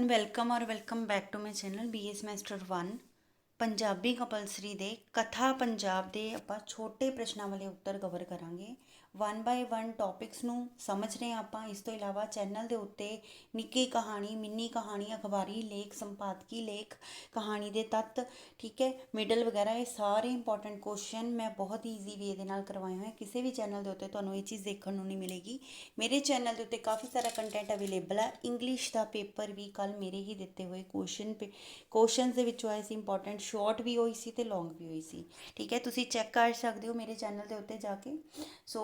Everyone welcome और welcome back to my channel BA semester 1 Punjabi compulsory ਦੇ ਕਥਾ ਪੰਜਾਬ ਦੇ ਆਪਾਂ ਛੋਟੇ ਪ੍ਰਸ਼ਨਾਂ ਵਾਲੇ ਉੱਤਰ ਕਵਰ ਕਰਾਂਗੇ 1 ਬਾਈ 1 ਟੌਪਿਕਸ ਨੂੰ ਸਮਝ ਰਹੇ ਆਪਾਂ। ਇਸ ਤੋਂ ਇਲਾਵਾ ਚੈਨਲ ਦੇ ਉੱਤੇ ਨਿੱਕੀ ਕਹਾਣੀ, ਮਿੰਨੀ ਕਹਾਣੀ, ਅਖਬਾਰੀ ਲੇਖ, ਸੰਪਾਦਕੀ ਲੇਖ, ਕਹਾਣੀ ਦੇ ਤੱਤ, ਠੀਕ ਹੈ, ਮਿਡਲ ਵਗੈਰਾ, ਇਹ ਸਾਰੇ ਇੰਪੋਰਟੈਂਟ ਕੁਐਸਚਨ ਮੈਂ ਬਹੁਤ ਈਜ਼ੀ ਵੇ ਦੇ ਨਾਲ ਕਰਵਾਏ ਹੋਏ। ਕਿਸੇ ਵੀ ਚੈਨਲ ਦੇ ਉੱਤੇ ਤੁਹਾਨੂੰ ਇਹ ਚੀਜ਼ ਦੇਖਣ ਨੂੰ ਨਹੀਂ ਮਿਲੇਗੀ। ਮੇਰੇ ਚੈਨਲ ਦੇ ਉੱਤੇ ਕਾਫੀ ਸਾਰਾ ਕੰਟੈਂਟ ਅਵੇਲੇਬਲ ਹੈ। ਇੰਗਲਿਸ਼ ਦਾ ਪੇਪਰ ਵੀ ਕੱਲ੍ਹ ਮੇਰੇ ਹੀ ਦਿੱਤੇ ਹੋਏ ਕੁਐਸਚਨਸ ਦੇ ਵਿੱਚੋਂ ਆਏ ਸੀ। ਇੰਪੋਰਟੈਂਟ ਸ਼ਾਰਟ ਵੀ ਹੋਈ ਸੀ ਅਤੇ ਲੌਂਗ ਵੀ ਹੋਈ ਸੀ, ਠੀਕ ਹੈ। ਤੁਸੀਂ ਚੈੱਕ ਕਰ ਸਕਦੇ ਹੋ ਮੇਰੇ ਚੈਨਲ ਦੇ ਉੱਤੇ ਜਾ ਕੇ। ਸੋ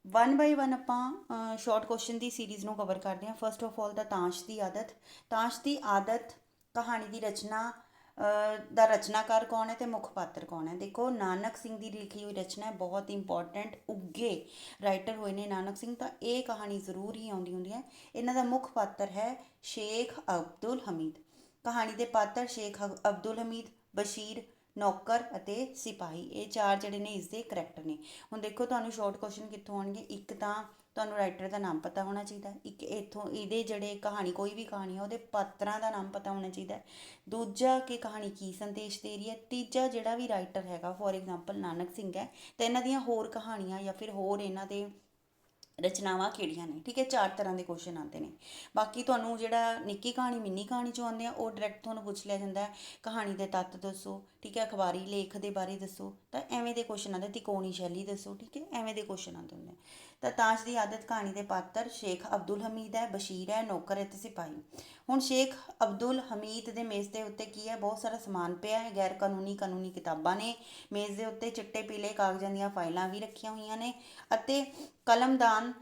1 ਬਾਈ 1 ਆਪਾਂ ਸ਼ਾਰਟ ਕੁਐਸਚਨ ਦੀ ਸੀਰੀਜ਼ ਨੂੰ ਕਵਰ ਕਰਦੇ ਹਾਂ। ਫਸਟ ਆਫ ਆਲ ਦਾ ਤਾਸ਼ ਦੀ ਆਦਤ। ਤਾਸ਼ ਦੀ ਆਦਤ ਕਹਾਣੀ ਦੀ ਰਚਨਾ ਦਾ ਰਚਨਾਕਾਰ ਕੌਣ ਹੈ ਅਤੇ ਮੁੱਖ ਪਾਤਰ ਕੌਣ ਹੈ। ਦੇਖੋ, ਨਾਨਕ ਸਿੰਘ ਦੀ ਲਿਖੀ ਹੋਈ ਰਚਨਾ ਹੈ, ਬਹੁਤ ਇੰਪੋਰਟੈਂਟ ਉੱਘੇ ਰਾਈਟਰ ਹੋਏ ਨੇ ਨਾਨਕ ਸਿੰਘ, ਤਾਂ ਇਹ ਕਹਾਣੀ ਜ਼ਰੂਰ ਹੀ ਆਉਂਦੀ ਹੁੰਦੀ ਹੈ। ਇਹਨਾਂ ਦਾ ਮੁੱਖ ਪਾਤਰ ਹੈ ਸ਼ੇਖ ਅਬਦੁਲ ਹਮੀਦ। ਕਹਾਣੀ ਦੇ ਪਾਤਰ ਸ਼ੇਖ ਅਬਦੁਲ ਹਮੀਦ, ਬਸ਼ੀਰ, ਨੌਕਰ ਅਤੇ ਸਿਪਾਹੀ, ਇਹ ਚਾਰ ਜਿਹੜੇ ਨੇ ਇਸਦੇ ਕਰੈਕਟਰ ਨੇ। ਹੁਣ ਦੇਖੋ, ਤੁਹਾਨੂੰ ਸ਼ਾਰਟ ਕੁਐਸਚਨ ਕਿੱਥੋਂ ਆਉਣਗੇ। ਇੱਕ ਤਾਂ ਤੁਹਾਨੂੰ ਰਾਈਟਰ ਦਾ ਨਾਮ ਪਤਾ ਹੋਣਾ ਚਾਹੀਦਾ, ਇੱਕ ਇੱਥੋਂ ਇਹਦੇ ਜਿਹੜੇ ਕਹਾਣੀ, ਕੋਈ ਵੀ ਕਹਾਣੀ ਆ ਉਹਦੇ ਪਾਤਰਾਂ ਦਾ ਨਾਮ ਪਤਾ ਹੋਣਾ ਚਾਹੀਦਾ। ਦੂਜਾ ਕਿ ਕਹਾਣੀ ਕੀ ਸੰਦੇਸ਼ ਦੇ ਰਹੀ ਹੈ। ਤੀਜਾ ਜਿਹੜਾ ਵੀ ਰਾਈਟਰ ਹੈਗਾ, ਫੋਰ ਐਗਜ਼ਾਮਪਲ ਨਾਨਕ ਸਿੰਘ ਹੈ, ਤਾਂ ਇਹਨਾਂ ਦੀਆਂ ਹੋਰ ਕਹਾਣੀਆਂ ਜਾਂ ਫਿਰ ਹੋਰ ਇਹਨਾਂ ਦੇ ਰਚਨਾਵਾਂ ਕਿਹੜੀਆਂ ਨੇ, ਠੀਕ ਹੈ। ਚਾਰ ਤਰ੍ਹਾਂ ਦੇ ਕੁਐਸਚਨ ਆਉਂਦੇ ਨੇ। ਬਾਕੀ ਤੁਹਾਨੂੰ ਜਿਹੜਾ ਨਿੱਕੀ ਕਹਾਣੀ, ਮਿੰਨੀ ਕਹਾਣੀ 'ਚੋਂ ਆਉਂਦੇ ਆ, ਉਹ ਡਾਇਰੈਕਟ ਤੁਹਾਨੂੰ ਪੁੱਛ ਲਿਆ ਜਾਂਦਾ ਹੈ ਕਹਾਣੀ ਦੇ ਤੱਤ ਦੱਸੋ, ਠੀਕ ਹੈ, ਅਖਬਾਰੀ ਲੇਖ ਦੇ ਬਾਰੇ ਦੱਸੋ, ਤਾਂ ਐਵੇਂ ਦੇ ਕੁਐਸਚਨ ਆਉਂਦੇ। ਤਿਕੋਣੀ ਸ਼ੈਲੀ ਦੱਸੋ, ਠੀਕ ਹੈ, ਐਵੇਂ ਦੇ ਕੁਐਸਚਨ ਆਉਂਦੇ ਹੁੰਦੇ। ਤਾਂ ਤਾਸ਼ ਦੀ ਆਦਤ ਕਹਾਣੀ ਦੇ ਪਾਤਰ ਸ਼ੇਖ ਅਬਦੁਲ ਹਮੀਦ ਹੈ, ਬਸ਼ੀਰ ਹੈ, ਨੌਕਰ ਹੈ ਅਤੇ ਸਿਪਾਹੀ। ਹੁਣ ਸ਼ੇਖ ਅਬਦੁਲ ਹਮੀਦ ਦੇ ਮੇਜ਼ ਦੇ ਉੱਤੇ ਕੀ ਹੈ, ਬਹੁਤ ਸਾਰਾ ਸਮਾਨ ਪਿਆ ਹੈ। ਗੈਰ ਕਾਨੂੰਨੀ ਕਿਤਾਬਾਂ ਨੇ ਮੇਜ਼ ਦੇ ਉੱਤੇ, ਚਿੱਟੇ ਪੀਲੇ ਕਾਗਜ਼ਾਂ ਦੀਆਂ ਫਾਈਲਾਂ ਵੀ ਰੱਖੀਆਂ ਹੋਈਆਂ ਨੇ ਅਤੇ ਕਲਮਦਾਨ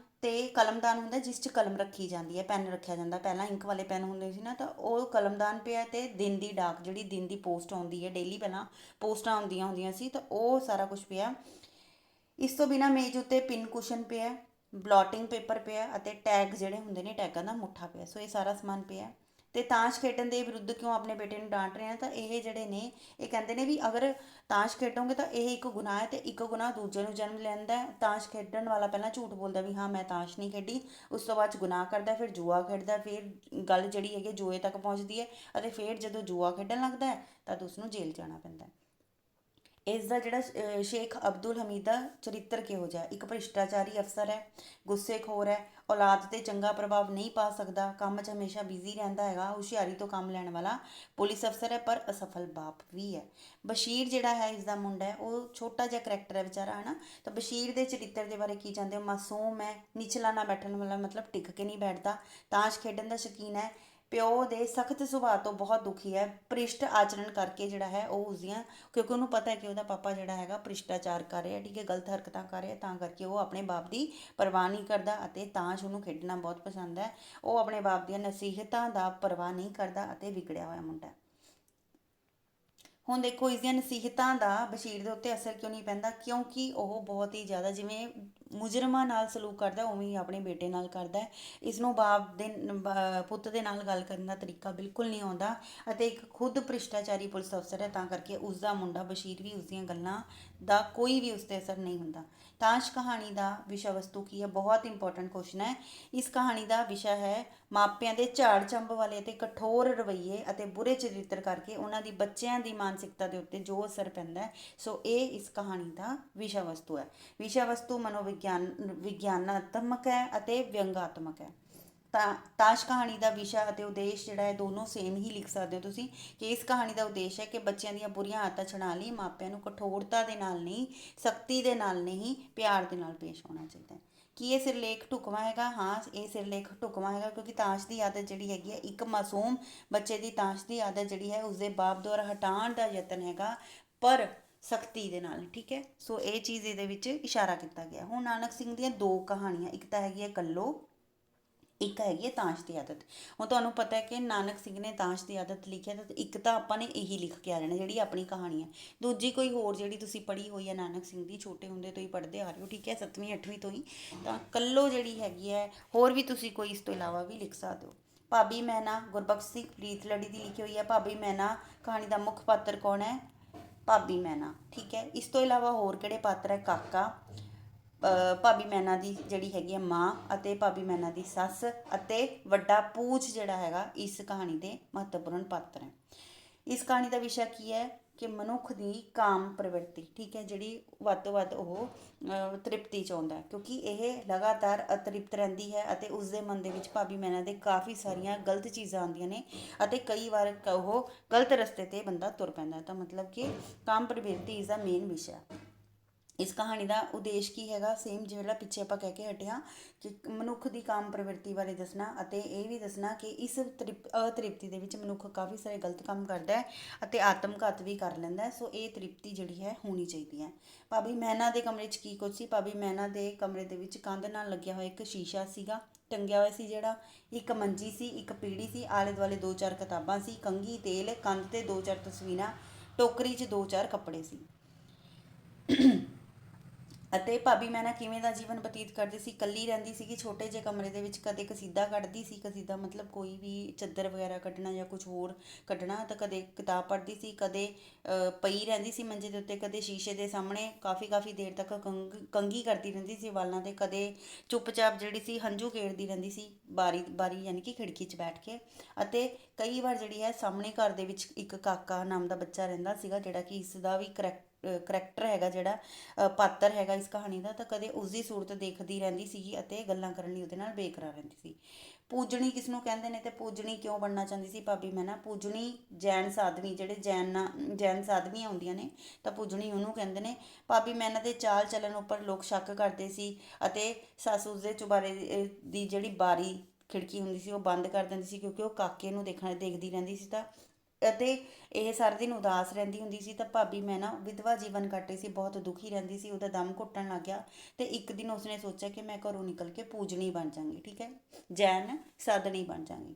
ਹੁੰਦਾ ਜਿਸ 'ਚ ਕਲਮ ਰੱਖੀ ਜਾਂਦੀ ਹੈ, ਪੈਨ ਰੱਖਿਆ ਜਾਂਦਾ। ਪਹਿਲਾਂ ਇੰਕ ਵਾਲੇ ਪੈਨ ਹੁੰਦੇ ਸੀ ਨਾ, ਤਾਂ ਉਹ ਕਲਮਦਾਨ ਪਿਆ ਅਤੇ ਦਿਨ ਦੀ ਡਾਕ, ਜਿਹੜੀ ਦਿਨ ਦੀ ਪੋਸਟ ਆਉਂਦੀ ਹੈ ਡੇਲੀ, ਪਹਿਲਾਂ ਪੋਸਟਾਂ ਆਉਂਦੀਆਂ ਹੁੰਦੀਆਂ ਸੀ, ਤਾਂ ਉਹ ਸਾਰਾ ਕੁਛ ਪਿਆ। ਇਸ ਤੋਂ ਬਿਨਾਂ ਮੇਜ਼ ਉੱਤੇ ਪਿੰਨ ਕੁਸ਼ਨ ਪਿਆ, ਬਲੌਟਿੰਗ ਪੇਪਰ ਪਿਆ ਅਤੇ ਟੈਗ ਜਿਹੜੇ ਹੁੰਦੇ ਨੇ, ਟੈਗਾਂ ਦਾ ਮੁੱਠਾ ਪਿਆ। ਸੋ ਇਹ ਸਾਰਾ ਸਮਾਨ ਪਿਆ। ਅਤੇ ਤਾਸ਼ ਖੇਡਣ ਦੇ ਵਿਰੁੱਧ ਕਿਉਂ ਆਪਣੇ ਬੇਟੇ ਨੂੰ ਡਾਂਟ ਰਹੇ ਆ, ਤਾਂ ਇਹ ਜਿਹੜੇ ਨੇ ਇਹ ਕਹਿੰਦੇ ਨੇ ਵੀ ਅਗਰ ਤਾਸ਼ ਖੇਡੋਗੇ ਤਾਂ ਇਹ ਇੱਕ ਗੁਨਾਹ ਹੈ ਅਤੇ ਇੱਕ ਗੁਨਾਹ ਦੂਜੇ ਨੂੰ ਜਨਮ ਲੈਂਦਾ ਹੈ। ਤਾਸ਼ ਖੇਡਣ ਵਾਲਾ ਪਹਿਲਾਂ ਝੂਠ ਬੋਲਦਾ ਵੀ ਹਾਂ ਮੈਂ ਤਾਸ਼ ਨਹੀਂ ਖੇਡੀ, ਉਸ ਤੋਂ ਬਾਅਦ 'ਚ ਗੁਨਾਹ ਕਰਦਾ, ਫਿਰ ਜੂਆ ਖੇਡਦਾ, ਫਿਰ ਗੱਲ ਜਿਹੜੀ ਹੈਗੀ ਜੂਏ ਤੱਕ ਪਹੁੰਚਦੀ ਹੈ ਅਤੇ ਫਿਰ ਜਦੋਂ ਜੂਆ ਖੇਡਣ ਲੱਗਦਾ ਹੈ ਤਦ ਉਸਨੂੰ ਜੇਲ੍ਹ ਜਾਣਾ ਪੈਂਦਾ ਹੈ। ਇਸ ਦਾ ਜਿਹੜਾ ਸ਼ੇਖ ਅਬਦੁਲ ਹਮੀਦ ਦਾ ਚਰਿੱਤਰ ਕਿਹੋ ਜਿਹਾ। ਇੱਕ ਭ੍ਰਿਸ਼ਟਾਚਾਰੀ ਅਫਸਰ ਹੈ, ਗੁੱਸੇਖੋਰ ਹੈ, ਔਲਾਦ 'ਤੇ ਚੰਗਾ ਪ੍ਰਭਾਵ ਨਹੀਂ ਪਾ ਸਕਦਾ, ਕੰਮ 'ਚ ਹਮੇਸ਼ਾ ਬਿਜ਼ੀ ਰਹਿੰਦਾ ਹੈਗਾ, ਹੁਸ਼ਿਆਰੀ ਤੋਂ ਕੰਮ ਲੈਣ ਵਾਲਾ ਪੁਲਿਸ ਅਫਸਰ ਹੈ ਪਰ ਅਸਫਲ ਬਾਪ ਵੀ ਹੈ। ਬਸ਼ੀਰ ਜਿਹੜਾ ਹੈ ਇਸ ਦਾ ਮੁੰਡਾ ਹੈ, ਉਹ ਛੋਟਾ ਜਿਹਾ ਕਰੈਕਟਰ ਹੈ ਵਿਚਾਰਾ, ਹੈ ਨਾ। ਤਾਂ ਬਸ਼ੀਰ ਦੇ ਚਰਿੱਤਰ ਦੇ ਬਾਰੇ ਕੀ ਜਾਣਦੇ ਹੋ। ਮਾਸੂਮ ਹੈ, ਨਿਚਲਾ ਨਾ ਬੈਠਣ ਵਾਲਾ, ਮਤਲਬ ਟਿਕ ਕੇ ਨਹੀਂ ਬੈਠਦਾ, ਤਾਸ਼ ਖੇਡਣ ਦਾ ਸ਼ੌਕੀਨ ਹੈ, ਪਿਓ ਦੇ ਸਖਤ ਸੁਭਾਅ ਤੋਂ ਬਹੁਤ ਦੁਖੀ ਹੈ, ਭ੍ਰਿਸ਼ਟ ਆਚਰਣ ਕਰਕੇ ਜਿਹੜਾ ਹੈ ਉਹ ਉਸਦੀਆਂ, ਕਿਉਂਕਿ ਉਹਨੂੰ ਪਤਾ ਹੈ ਕਿ ਉਹਦਾ ਪਾਪਾ ਜਿਹੜਾ ਹੈਗਾ ਭ੍ਰਿਸ਼ਟਾਚਾਰ ਕਰ ਰਿਹਾ, ਠੀਕ ਹੈ, ਗਲਤ ਹਰਕਤਾਂ ਕਰ ਰਿਹਾ, ਤਾਂ ਕਰਕੇ ਉਹ ਆਪਣੇ ਬਾਪ ਦੀ ਪਰਵਾਹ ਨਹੀਂ ਕਰਦਾ ਅਤੇ ਤਾਸ਼ ਉਹਨੂੰ ਖੇਡਣਾ ਬਹੁਤ ਪਸੰਦ ਹੈ। ਉਹ ਆਪਣੇ ਬਾਪ ਦੀਆਂ ਨਸੀਹਤਾਂ ਦਾ ਪਰਵਾਹ ਨਹੀਂ ਕਰਦਾ ਅਤੇ ਵਿਗੜਿਆ ਹੋਇਆ ਮੁੰਡਾ। ਹੁਣ ਦੇਖੋ, ਇਸ ਦੀਆਂ ਨਸੀਹਤਾਂ ਦਾ ਬਸ਼ੀਰ ਦੇ ਉੱਤੇ ਅਸਰ ਕਿਉਂ ਨਹੀਂ ਪੈਂਦਾ, ਕਿਉਂਕਿ ਉਹ ਬਹੁਤ ਹੀ ਜ਼ਿਆਦਾ ਜਿਵੇਂ ਮੁਜਰਮਾਂ ਨਾਲ ਸਲੂਕ ਕਰਦਾ ਉਵੇਂ ਹੀ ਆਪਣੇ ਬੇਟੇ ਨਾਲ ਕਰਦਾ। ਇਸ ਨੂੰ ਪੁੱਤ ਦੇ ਨਾਲ ਗੱਲ ਕਰਨ ਦਾ ਤਰੀਕਾ ਬਿਲਕੁਲ ਨਹੀਂ ਆਉਂਦਾ ਅਤੇ ਇੱਕ ਖੁਦ ਭ੍ਰਿਸ਼ਟਾਚਾਰੀ ਪੁਲਿਸ ਅਫਸਰ ਹੈ, ਤਾਂ ਕਰਕੇ ਉਸ ਦਾ ਮੁੰਡਾ ਬਸ਼ੀਰ ਵੀ ਉਸ ਦੀਆਂ ਗੱਲਾਂ ਦਾ ਕੋਈ ਵੀ ਉਸ 'ਤੇ ਅਸਰ ਨਹੀਂ ਹੁੰਦਾ। ਤਾਸ਼ ਕਹਾਣੀ ਦਾ ਵਿਸ਼ਾ ਵਸਤੂ ਕੀ ਹੈ, ਬਹੁਤ ਇੰਪੋਰਟੈਂਟ ਕੁਐਸਚਨ ਹੈ। ਇਸ ਕਹਾਣੀ ਦਾ ਵਿਸ਼ਾ ਹੈ ਮਾਪਿਆਂ ਦੇ ਝਾੜ ਝੰਬ ਵਾਲੇ ਅਤੇ ਕਠੋਰ ਰਵੱਈਏ ਅਤੇ ਬੁਰੇ ਚਰਿੱਤਰ ਕਰਕੇ ਉਹਨਾਂ ਦੀ ਬੱਚਿਆਂ ਦੀ ਮਾਨਸਿਕਤਾ ਦੇ ਉੱਤੇ ਜੋ ਅਸਰ ਪੈਂਦਾ ਹੈ। ਸੋ ਇਹ ਇਸ ਕਹਾਣੀ ਦਾ ਵਿਸ਼ਾ ਵਸਤੂ ਹੈ। ਵਿਸ਼ਾ ਵਸਤੂ ਵਿਗਿਆਨਾਤਮਕ ਹੈ ਅਤੇ ਵਿਅੰਗਾਤਮਕ ਹੈ। ਤਾਂ ਤਾਸ਼ ਕਹਾਣੀ ਦਾ ਵਿਸ਼ਾ ਅਤੇ ਉਦੇਸ਼ ਜਿਹੜਾ ਹੈ ਦੋਨੋਂ ਸੇਮ ਹੀ ਲਿਖ ਸਕਦੇ ਹੋ ਤੁਸੀਂ, ਕਿ ਇਸ ਕਹਾਣੀ ਦਾ ਉਦੇਸ਼ ਹੈ ਕਿ ਬੱਚਿਆਂ ਦੀਆਂ ਬੁਰੀਆਂ ਆਦਤਾਂ ਛੁਡਾਉਣ ਲਈ ਮਾਪਿਆਂ ਨੂੰ ਕਠੋਰਤਾ ਦੇ ਨਾਲ ਨਹੀਂ, ਸਖਤੀ ਦੇ ਨਾਲ ਨਹੀਂ, ਪਿਆਰ ਦੇ ਨਾਲ ਪੇਸ਼ ਹੋਣਾ ਚਾਹੀਦਾ ਹੈ। ਕੀ ਇਹ ਸਿਰਲੇਖ ਢੁਕਵਾਂ ਹੈਗਾ? ਹਾਂ, ਇਹ ਸਿਰਲੇਖ ਢੁਕਵਾਂ ਹੈਗਾ, ਕਿਉਂਕਿ ਤਾਸ਼ ਦੀ ਆਦਤ ਜਿਹੜੀ ਹੈਗੀ ਹੈ ਇੱਕ ਮਾਸੂਮ ਬੱਚੇ ਦੀ ਤਾਸ਼ ਦੀ ਆਦਤ ਜਿਹੜੀ ਹੈ ਉਸਦੇ ਬਾਪ ਦੁਆਰਾ ਹਟਾਉਣ ਦਾ ਯਤਨ ਹੈਗਾ, ਪਰ ਸਖਤੀ ਦੇ ਨਾਲ, ਠੀਕ ਹੈ। ਸੋ ਇਹ ਚੀਜ਼ ਇਹਦੇ ਵਿੱਚ ਇਸ਼ਾਰਾ ਕੀਤਾ ਗਿਆ। ਹੁਣ ਨਾਨਕ ਸਿੰਘ ਦੀਆਂ ਦੋ ਕਹਾਣੀਆਂ, ਇੱਕ ਤਾਂ ਹੈਗੀ ਹੈ ਕੱਲੋ, ਇੱਕ ਹੈਗੀ ਹੈ ਤਾਸ਼ ਦੀ ਆਦਤ। ਹੁਣ ਤੁਹਾਨੂੰ ਪਤਾ ਹੈ ਕਿ ਨਾਨਕ ਸਿੰਘ ਨੇ ਤਾਸ਼ ਦੀ ਆਦਤ ਲਿਖਿਆ, ਤਾਂ ਇੱਕ ਤਾਂ ਆਪਾਂ ਨੇ ਇਹੀ ਲਿਖ ਕੇ ਆ ਜਾਣਾ ਜਿਹੜੀ ਆਪਣੀ ਕਹਾਣੀ ਹੈ। ਦੂਜੀ ਕੋਈ ਹੋਰ ਜਿਹੜੀ ਤੁਸੀਂ ਪੜ੍ਹੀ ਹੋਈ ਹੈ ਨਾਨਕ ਸਿੰਘ ਦੀ, ਛੋਟੇ ਹੁੰਦੇ ਤੋਂ ਹੀ ਪੜ੍ਹਦੇ ਆ ਰਹੇ ਹੋ, ਠੀਕ ਹੈ, 7ਵੀਂ 8ਵੀਂ ਤੋਂ ਹੀ, ਤਾਂ ਕੱਲੋ ਜਿਹੜੀ ਹੈਗੀ ਹੈ, ਹੋਰ ਵੀ ਤੁਸੀਂ ਕੋਈ ਇਸ ਤੋਂ ਇਲਾਵਾ ਵੀ ਲਿਖ ਸਕਦੇ ਹੋ। ਭਾਬੀ ਮੈਨਾ ਗੁਰਬਖਸ਼ ਸਿੰਘ ਪ੍ਰੀਤਲੜੀ ਦੀ ਲਿਖੀ ਹੋਈ ਹੈ। ਭਾਬੀ ਮੈਨਾ ਕਹਾਣੀ ਦਾ ਮੁੱਖ ਪਾਤਰ ਕੌਣ ਹੈ? ਭਾਬੀ ਮੈਨਾ, ਠੀਕ ਹੈ। ਇਸ ਤੋਂ ਇਲਾਵਾ ਹੋਰ ਕਿਹੜੇ ਪਾਤਰ ਹੈ? ਕਾਕਾ, ਭਾਬੀ ਮੈਨਾ ਦੀ ਜਿਹੜੀ ਹੈਗੀ ਆ ਮਾਂ ਅਤੇ ਭਾਬੀ ਮੈਨਾ ਦੀ ਸੱਸ ਅਤੇ ਵੱਡਾ ਪੂਛ ਜਿਹੜਾ ਹੈਗਾ ਇਸ ਕਹਾਣੀ ਦੇ ਮਹੱਤਵਪੂਰਨ ਪਾਤਰ ਹੈ। ਇਸ ਕਹਾਣੀ ਦਾ ਵਿਸ਼ਾ ਕੀ ਹੈ ਕਿ ਮਨੁੱਖ ਦੀ ਕਾਮ ਪ੍ਰਵਿਰਤੀ, ਠੀਕ ਹੈ, ਜਿਹੜੀ ਵੱਧ ਤੋਂ ਵੱਧ ਉਹ ਤ੍ਰਿਪਤੀ ਚਾਹੁੰਦਾ ਹੈ, ਕਿਉਂਕਿ ਇਹ ਲਗਾਤਾਰ ਅਤ੍ਰਿਪਤ ਰਹਿੰਦੀ ਹੈ ਅਤੇ ਉਸਦੇ ਮਨ ਦੇ ਵਿੱਚ ਭਾਬੀ ਮੈਨਾ ਦੇ ਕਾਫੀ ਸਾਰੀਆਂ ਗਲਤ ਚੀਜ਼ਾਂ ਆਉਂਦੀਆਂ ਨੇ ਅਤੇ ਕਈ ਵਾਰ ਉਹ ਗਲਤ ਰਸਤੇ 'ਤੇ ਬੰਦਾ ਤੁਰ ਪੈਂਦਾ। ਤਾਂ ਮਤਲਬ ਕਿ ਕਾਮ ਪ੍ਰਵਿਰਤੀ ਇਜ਼ ਦਾ ਮੇਨ ਵਿਸ਼ਾ। ਇਸ ਕਹਾਣੀ ਦਾ ਉਦੇਸ਼ ਕੀ ਹੈਗਾ, ਸੇਮ ਜਿਹੜਾ ਪਿੱਛੇ ਆਪਾਂ ਕਹਿ ਕੇ ਹਟੇ ਹਾਂ ਕਿ ਮਨੁੱਖ ਦੀ ਕਾਮ ਪ੍ਰਵਿਰਤੀ ਬਾਰੇ ਦੱਸਣਾ ਅਤੇ ਇਹ ਵੀ ਦੱਸਣਾ ਕਿ ਇਸ ਅਤ੍ਰਿਪਤੀ ਦੇ ਵਿੱਚ ਮਨੁੱਖ ਕਾਫੀ ਸਾਰੇ ਗਲਤ ਕੰਮ ਕਰਦਾ ਹੈ ਅਤੇ ਆਤਮਘਾਤ ਵੀ ਕਰ ਲੈਂਦਾ ਹੈ। ਸੋ ਇਹ ਤ੍ਰਿਪਤੀ ਜਿਹੜੀ ਹੈ ਹੋਣੀ ਚਾਹੀਦੀ ਹੈ। ਭਾਬੀ ਮੈਨਾ ਦੇ ਕਮਰੇ 'ਚ ਕੀ ਕੁਝ ਸੀ? ਭਾਬੀ ਮੈਨਾ ਦੇ ਕਮਰੇ ਦੇ ਵਿੱਚ ਕੰਧ ਨਾਲ ਲੱਗਿਆ ਹੋਇਆ ਇੱਕ ਸ਼ੀਸ਼ਾ ਸੀਗਾ ਟੰਗਿਆ ਹੋਇਆ ਸੀ, ਜਿਹੜਾ ਇੱਕ ਮੰਜੀ ਸੀ, ਇੱਕ ਪੀੜੀ ਸੀ, ਆਲੇ ਦੁਆਲੇ 2-4 ਕਿਤਾਬਾਂ ਸੀ, ਕੰਘੀ, ਤੇਲ, ਕੰਧ ਤੇ 2-4 ਤਸਵੀਰਾਂ, ਟੋਕਰੀ 'ਚ 2-4 ਕੱਪੜੇ ਸੀ। ਅਤੇ ਭਾਬੀ ਮੈਨਾ ਕਿਵੇਂ ਦਾ ਜੀਵਨ ਬਤੀਤ ਕਰਦੀ ਸੀ? ਇਕੱਲੀ ਰਹਿੰਦੀ ਸੀਗੀ ਛੋਟੇ ਜਿਹੇ ਕਮਰੇ ਦੇ ਵਿੱਚ। ਕਦੇ ਕਸੀਦਾ ਕੱਢਦੀ ਸੀ, ਕਸੀਦਾ ਮਤਲਬ ਕੋਈ ਵੀ ਚੱਦਰ ਵਗੈਰਾ ਕੱਢਣਾ ਜਾਂ ਕੁਝ ਹੋਰ ਕੱਢਣਾ, ਤਾਂ ਕਦੇ ਕਿਤਾਬ ਪੜ੍ਹਦੀ ਸੀ, ਕਦੇ ਪਈ ਰਹਿੰਦੀ ਸੀ ਮੰਜੇ ਦੇ ਉੱਤੇ, ਕਦੇ ਸ਼ੀਸ਼ੇ ਦੇ ਸਾਹਮਣੇ ਕਾਫੀ ਦੇਰ ਤੱਕ ਕੰਘੀ ਕਰਦੀ ਰਹਿੰਦੀ ਸੀ ਵਾਲਾਂ 'ਤੇ, ਕਦੇ ਚੁੱਪਚਾਪ ਜਿਹੜੀ ਸੀ ਹੰਝੂ ਖੇਡਦੀ ਰਹਿੰਦੀ ਸੀ ਬਾਰੀ ਯਾਨੀ ਕਿ ਖਿੜਕੀ 'ਚ ਬੈਠ ਕੇ। ਅਤੇ ਕਈ ਵਾਰ ਜਿਹੜੀ ਹੈ ਸਾਹਮਣੇ ਘਰ ਦੇ ਵਿੱਚ ਇੱਕ ਕਾਕਾ ਨਾਮ ਦਾ ਬੱਚਾ ਰਹਿੰਦਾ ਸੀਗਾ, ਜਿਹੜਾ ਕਿ ਇਸ ਦਾ ਵੀ ਕਰੈਕਟਰ ਹੈਗਾ, ਜਿਹੜਾ ਪਾਤਰ ਹੈਗਾ ਇਸ ਕਹਾਣੀ ਦਾ, ਤਾਂ ਕਦੇ ਉਸਦੀ ਸੂਰਤ ਦੇਖਦੀ ਰਹਿੰਦੀ ਸੀਗੀ ਅਤੇ ਗੱਲਾਂ ਕਰਨ ਲਈ ਉਹਦੇ ਨਾਲ ਬੇਕਰਾਰ ਰਹਿੰਦੀ ਸੀ। ਪੂਜਣੀ ਕਿਸ ਨੂੰ ਕਹਿੰਦੇ ਨੇ ਤੇ ਪੂਜਣੀ ਕਿਉਂ ਬਣਨਾ ਚਾਹੁੰਦੀ ਸੀ ਭਾਬੀ ਮੈਨਾ? ਪੂਜਣੀ ਜੈਨ ਸਾਧਵੀ, ਜਿਹੜੇ ਜੈਨ ਸਾਧਵੀਆਂ ਹੁੰਦੀਆਂ ਨੇ ਤਾਂ ਪੂਜਣੀ ਉਹਨੂੰ ਕਹਿੰਦੇ ਨੇ। ਭਾਬੀ ਮੈਨਾ ਦੇ ਚਾਲ ਚੱਲਣ ਉੱਪਰ ਲੋਕ ਸ਼ੱਕ ਕਰਦੇ ਸੀ ਅਤੇ ਸੱਸ ਉਸਦੇ ਚੁਬਾਰੇ ਦੀ ਜਿਹੜੀ ਬਾਰੀ ਖਿੜਕੀ ਹੁੰਦੀ ਸੀ ਉਹ ਬੰਦ ਕਰ ਦਿੰਦੀ ਸੀ, ਕਿਉਂਕਿ ਉਹ ਕਾਕੇ ਨੂੰ ਦੇਖਦੀ ਰਹਿੰਦੀ ਸੀ। ਤਾਂ ਅਤੇ ਇਹ ਸਾਰਾ ਦਿਨ ਉਦਾਸ ਰਹਿੰਦੀ ਹੁੰਦੀ ਸੀ। ਤਾਂ ਭਾਬੀ ਮੈਨਾ ਵਿਧਵਾ ਜੀਵਨ ਕੱਟ ਰਹੀ ਸੀ, ਬਹੁਤ ਦੁਖੀ ਰਹਿੰਦੀ ਸੀ, ਉਹਦਾ ਦਮ ਘੁੱਟਣ ਲੱਗ ਗਿਆ ਤੇ ਇੱਕ ਦਿਨ ਉਸਨੇ ਸੋਚਿਆ ਕਿ ਮੈਂ ਘਰੋਂ ਨਿਕਲ ਕੇ ਪੂਜਣੀ ਬਣ ਜਾਂਗੀ, ਠੀਕ ਹੈ, ਜੈਨ ਸਾਧਣੀ ਬਣ ਜਾਂਗੀ।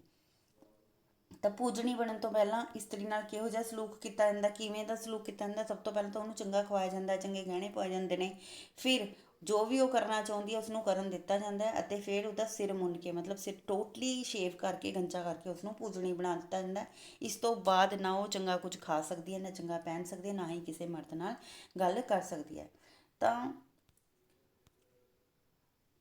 ਤਾਂ ਪੂਜਣੀ ਬਣਨ ਤੋਂ ਪਹਿਲਾਂ ਇਸਤਰੀ ਨਾਲ ਕਿਹੋ ਜਿਹਾ ਸਲੂਕ ਕੀਤਾ ਜਾਂਦਾ, ਕਿਵੇਂ ਦਾ ਸਲੂਕ ਕੀਤਾ ਜਾਂਦਾ? ਸਭ ਤੋਂ ਪਹਿਲਾਂ ਤਾਂ ਉਹਨੂੰ ਚੰਗਾ ਖਵਾਇਆ ਜਾਂਦਾ, ਚੰਗੇ ਗਹਿਣੇ ਪਾਏ ਜਾਂਦੇ ਨੇ, ਫਿਰ ਜੋ ਵੀ ਉਹ ਕਰਨਾ ਚਾਹੁੰਦੀ ਹੈ ਉਸਨੂੰ ਕਰਨ ਦਿੱਤਾ ਜਾਂਦਾ ਹੈ ਅਤੇ ਫਿਰ ਉਹਦਾ ਸਿਰ ਮੁੰਨ ਕੇ, ਮਤਲਬ ਸਿਰ ਟੋਟਲੀ ਸ਼ੇਵ ਕਰਕੇ, ਗੰਜਾ ਕਰਕੇ ਉਸਨੂੰ ਪੂਜਣੀ ਬਣਾ ਦਿੱਤਾ ਜਾਂਦਾ। ਇਸ ਤੋਂ ਬਾਅਦ ਨਾ ਉਹ ਚੰਗਾ ਕੁਝ ਖਾ ਸਕਦੀ ਹੈ, ਨਾ ਚੰਗਾ ਪਹਿਨ ਸਕਦੀ ਹੈ, ਨਾ ਹੀ ਕਿਸੇ ਮਰਦ ਨਾਲ ਗੱਲ ਕਰ ਸਕਦੀ ਹੈ। ਤਾਂ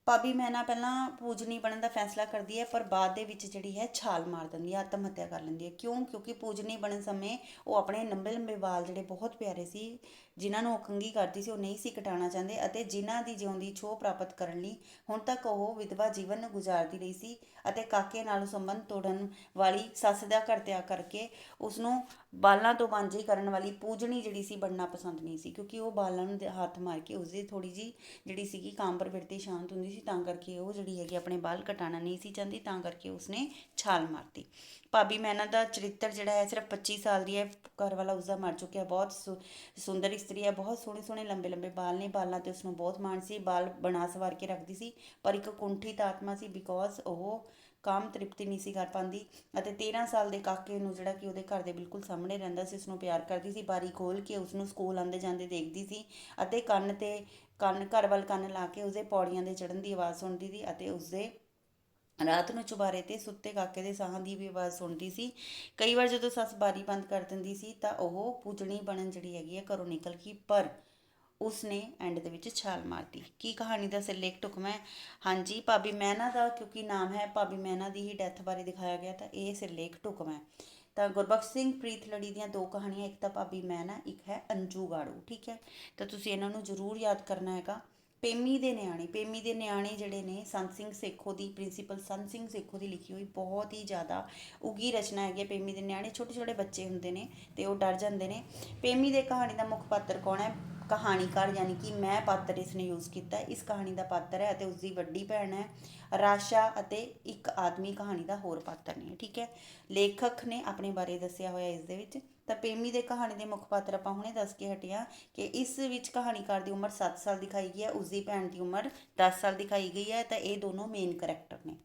ਭਾਬੀ ਮੈਨਾ ਪਹਿਲਾਂ ਪੂਜਨੀ ਬਣਨ ਦਾ ਫੈਸਲਾ ਕਰਦੀ ਹੈ, ਪਰ ਬਾਅਦ ਦੇ ਵਿੱਚ ਜਿਹੜੀ ਹੈ ਛਾਲ ਮਾਰ ਦਿੰਦੀ ਹੈ, ਆਤਮ ਹੱਤਿਆ ਕਰ ਲੈਂਦੀ ਹੈ। ਕਿਉਂ? ਕਿਉਂਕਿ ਪੂਜਨੀ ਬਣਨ ਸਮੇਂ ਉਹ ਆਪਣੇ ਲੰਬੇ ਵਾਲ ਜਿਹੜੇ ਬਹੁਤ ਪਿਆਰੇ ਸੀ, ਜਿਨ੍ਹਾਂ ਨੂੰ ਉਹ ਕੰਘੀ ਕਰਦੀ ਸੀ, ਉਹ ਨਹੀਂ ਸੀ ਕਟਾਉਣਾ ਚਾਹੁੰਦੇ ਅਤੇ ਜਿਨ੍ਹਾਂ ਦੀ ਜਿਉਣ ਦੀ ਛੋਹ ਪ੍ਰਾਪਤ ਕਰਨ ਲਈ ਹੁਣ ਤੱਕ ਉਹ ਵਿਧਵਾ ਜੀਵਨ ਗੁਜ਼ਾਰਦੀ ਰਹੀ ਸੀ ਅਤੇ ਕਾਕੇ ਨਾਲ ਸੰਬੰਧ ਤੋੜਨ ਵਾਲੀ ਸੱਸ ਦਾ ਘਰ ਤਿਆਗ ਕਰਕੇ ਉਸਨੂੰ ਬਾਲਾਂ ਤੋਂ ਵਾਂਝੀ ਕਰਨ ਵਾਲੀ ਪੂਜਣੀ ਜਿਹੜੀ ਸੀ ਬਣਨਾ ਪਸੰਦ ਨਹੀਂ ਸੀ, ਕਿਉਂਕਿ ਉਹ ਬਾਲਾਂ ਨੂੰ ਹੱਥ ਮਾਰ ਕੇ ਉਸਦੀ ਥੋੜ੍ਹੀ ਜਿਹੀ ਜਿਹੜੀ ਸੀਗੀ ਕਾਮ ਪ੍ਰਵਿਰਤੀ ਸ਼ਾਂਤ ਹੁੰਦੀ ਸੀ, ਤਾਂ ਕਰਕੇ ਉਹ ਜਿਹੜੀ ਹੈਗੀ ਆਪਣੇ ਬਾਲ ਕਟਾਉਣਾ ਨਹੀਂ ਸੀ ਚਾਹੁੰਦੀ, ਤਾਂ ਕਰਕੇ ਉਸਨੇ ਛਾਲ ਮਾਰਤੀ। ਭਾਬੀ ਮੈਨਾ ਦਾ ਚਰਿੱਤਰ ਜਿਹੜਾ ਹੈ ਸਿਰਫ 25 ਸਾਲ ਦੀ ਹੈ, ਘਰ ਵਾਲਾ ਉਸਦਾ ਮਰ ਚੁੱਕਿਆ, ਬਹੁਤ ਸੁੰਦਰ ਇਸਤਰੀ ਹੈ, ਬਹੁਤ ਸੋਹਣੇ ਲੰਬੇ ਬਾਲ ਨੇ, ਬਾਲਾਂ ਤੇ ਉਸਨੂੰ ਬਹੁਤ ਮਾਣ ਸੀ, ਬਾਲ ਬਣਾ ਸਵਾਰ ਕੇ ਰੱਖਦੀ ਸੀ, ਪਰ ਇੱਕ ਕੁੰਠਿਤ ਆਤਮਾ ਸੀ, ਬਿਕੋਜ਼ ਉਹ ਕਾਮ ਤ੍ਰਿਪਤੀ ਨਹੀਂ ਸੀ ਕਰ ਪਾਉਂਦੀ। ਅਤੇ 13 ਸਾਲ ਦੇ ਕਾਕੇ ਨੂੰ, ਜਿਹੜਾ ਕਿ ਉਹਦੇ ਘਰ ਦੇ ਬਿਲਕੁਲ ਸਾਹਮਣੇ ਰਹਿੰਦਾ ਸੀ, ਉਸਨੂੰ ਪਿਆਰ ਕਰਦੀ ਸੀ, ਬਾਰੀ ਖੋਲ੍ਹ ਕੇ ਉਸਨੂੰ ਸਕੂਲ ਆਉਂਦੇ ਜਾਂਦੇ ਦੇਖਦੀ ਸੀ ਅਤੇ ਘਰ ਵੱਲ ਕੰਨ ਲਾ ਕੇ ਉਸਦੇ ਪੌੜੀਆਂ ਦੇ ਚੜ੍ਹਨ ਦੀ ਆਵਾਜ਼ ਸੁਣਦੀ ਸੀ ਅਤੇ ਉਸਦੇ ਰਾਤ ਨੂੰ ਚੁਬਾਰੇ 'ਤੇ ਸੁੱਤੇ ਕਾਕੇ ਦੇ ਸਾਹਾਂ ਦੀ ਵੀ ਆਵਾਜ਼ ਸੁਣਦੀ ਸੀ। ਕਈ ਵਾਰ ਜਦੋਂ ਸੱਸ ਬਾਰੀ ਬੰਦ ਕਰ ਦਿੰਦੀ ਸੀ ਤਾਂ ਉਹ ਪੂਜਣੀ ਬਣਨ ਜਿਹੜੀ ਹੈਗੀ ਹੈ ਘਰੋਂ ਨਿਕਲ ਗਈ, ਪਰ ਉਸਨੇ ਐਂਡ ਦੇ ਵਿੱਚ ਛਾਲ ਮਾਰਤੀ। ਕੀ ਕਹਾਣੀ ਦਾ ਸਿਰਲੇਖ ਢੁਕਵਾਂ ਹੈ? ਹਾਂਜੀ, ਭਾਬੀ ਮੈਨਾ ਦਾ ਕਿਉਂਕਿ ਨਾਮ ਹੈ, ਭਾਬੀ ਮੈਨਾ ਦੀ ਹੀ ਡੈਥ ਬਾਰੇ ਦਿਖਾਇਆ ਗਿਆ, ਤਾਂ ਇਹ ਸਿਰਲੇਖ ਢੁਕਵਾਂ ਹੈ। ਤਾਂ ਗੁਰਬਖਸ਼ ਸਿੰਘ ਪ੍ਰੀਤਲੜੀ ਦੀਆਂ ਦੋ ਕਹਾਣੀਆਂ, ਇੱਕ ਤਾਂ ਭਾਬੀ ਮੈਨਾ, ਇੱਕ ਹੈ ਅੰਜੂ ਗਾੜੂ, ਠੀਕ ਹੈ। ਤਾਂ ਤੁਸੀਂ ਇਹਨਾਂ ਨੂੰ ਜ਼ਰੂਰ ਯਾਦ ਕਰਨਾ ਹੈਗਾ। ਪੇਮੀ ਦੇ ਨਿਆਣੇ ਜਿਹੜੇ ਨੇ ਸੰਤ ਸਿੰਘ ਸੇਖੋਂ ਦੀ, ਪ੍ਰਿੰਸੀਪਲ ਸੰਤ ਸਿੰਘ ਸੇਖੋਂ ਦੀ ਲਿਖੀ ਹੋਈ ਬਹੁਤ ਹੀ ਜ਼ਿਆਦਾ ਉੱਘੀ ਰਚਨਾ ਹੈਗੀ ਹੈ। ਪੇਮੀ ਦੇ ਨਿਆਣੇ ਛੋਟੇ ਬੱਚੇ ਹੁੰਦੇ ਨੇ ਅਤੇ ਉਹ ਡਰ ਜਾਂਦੇ ਨੇ। ਪੇਮੀ ਦੇ ਕਹਾਣੀ ਦਾ ਮੁੱਖ ਪਾਤਰ ਕੌਣ ਹੈ? ਕਹਾਣੀਕਾਰ, ਯਾਨੀ ਕਿ ਮੈਂ ਪਾਤਰ ਇਸ ਨੇ ਯੂਜ਼ ਕੀਤਾ। ਇਸ ਕਹਾਣੀ ਦਾ ਪਾਤਰ ਹੈ ਅਤੇ ਉਸਦੀ ਵੱਡੀ ਭੈਣ ਹੈ ਰਾਸ਼ਾ, ਅਤੇ ਇੱਕ ਆਦਮੀ ਕਹਾਣੀ ਦਾ ਹੋਰ ਪਾਤਰ ਨੇ, ਠੀਕ ਹੈ। ਲੇਖਕ ਨੇ ਆਪਣੇ ਬਾਰੇ ਦੱਸਿਆ ਹੋਇਆ ਇਸ ਦੇ ਵਿੱਚ। ਤਾਂ ਪੇਮੀ ਦੇ ਕਹਾਣੀ ਦੇ ਮੁੱਖ ਪਾਤਰ ਆਪਾਂ ਹੁਣੇ ਦੱਸ ਕੇ ਹਟੇ ਹਾਂ ਕਿ ਇਸ ਵਿੱਚ ਕਹਾਣੀਕਾਰ ਦੀ ਉਮਰ 7 ਸਾਲ ਦਿਖਾਈ ਗਈ ਹੈ, ਉਸਦੀ ਭੈਣ ਦੀ ਉਮਰ 10 ਸਾਲ ਦਿਖਾਈ ਗਈ ਹੈ, ਤਾਂ ਇਹ ਦੋਨੋਂ ਮੇਨ ਕਰੈਕਟਰ ਨੇ।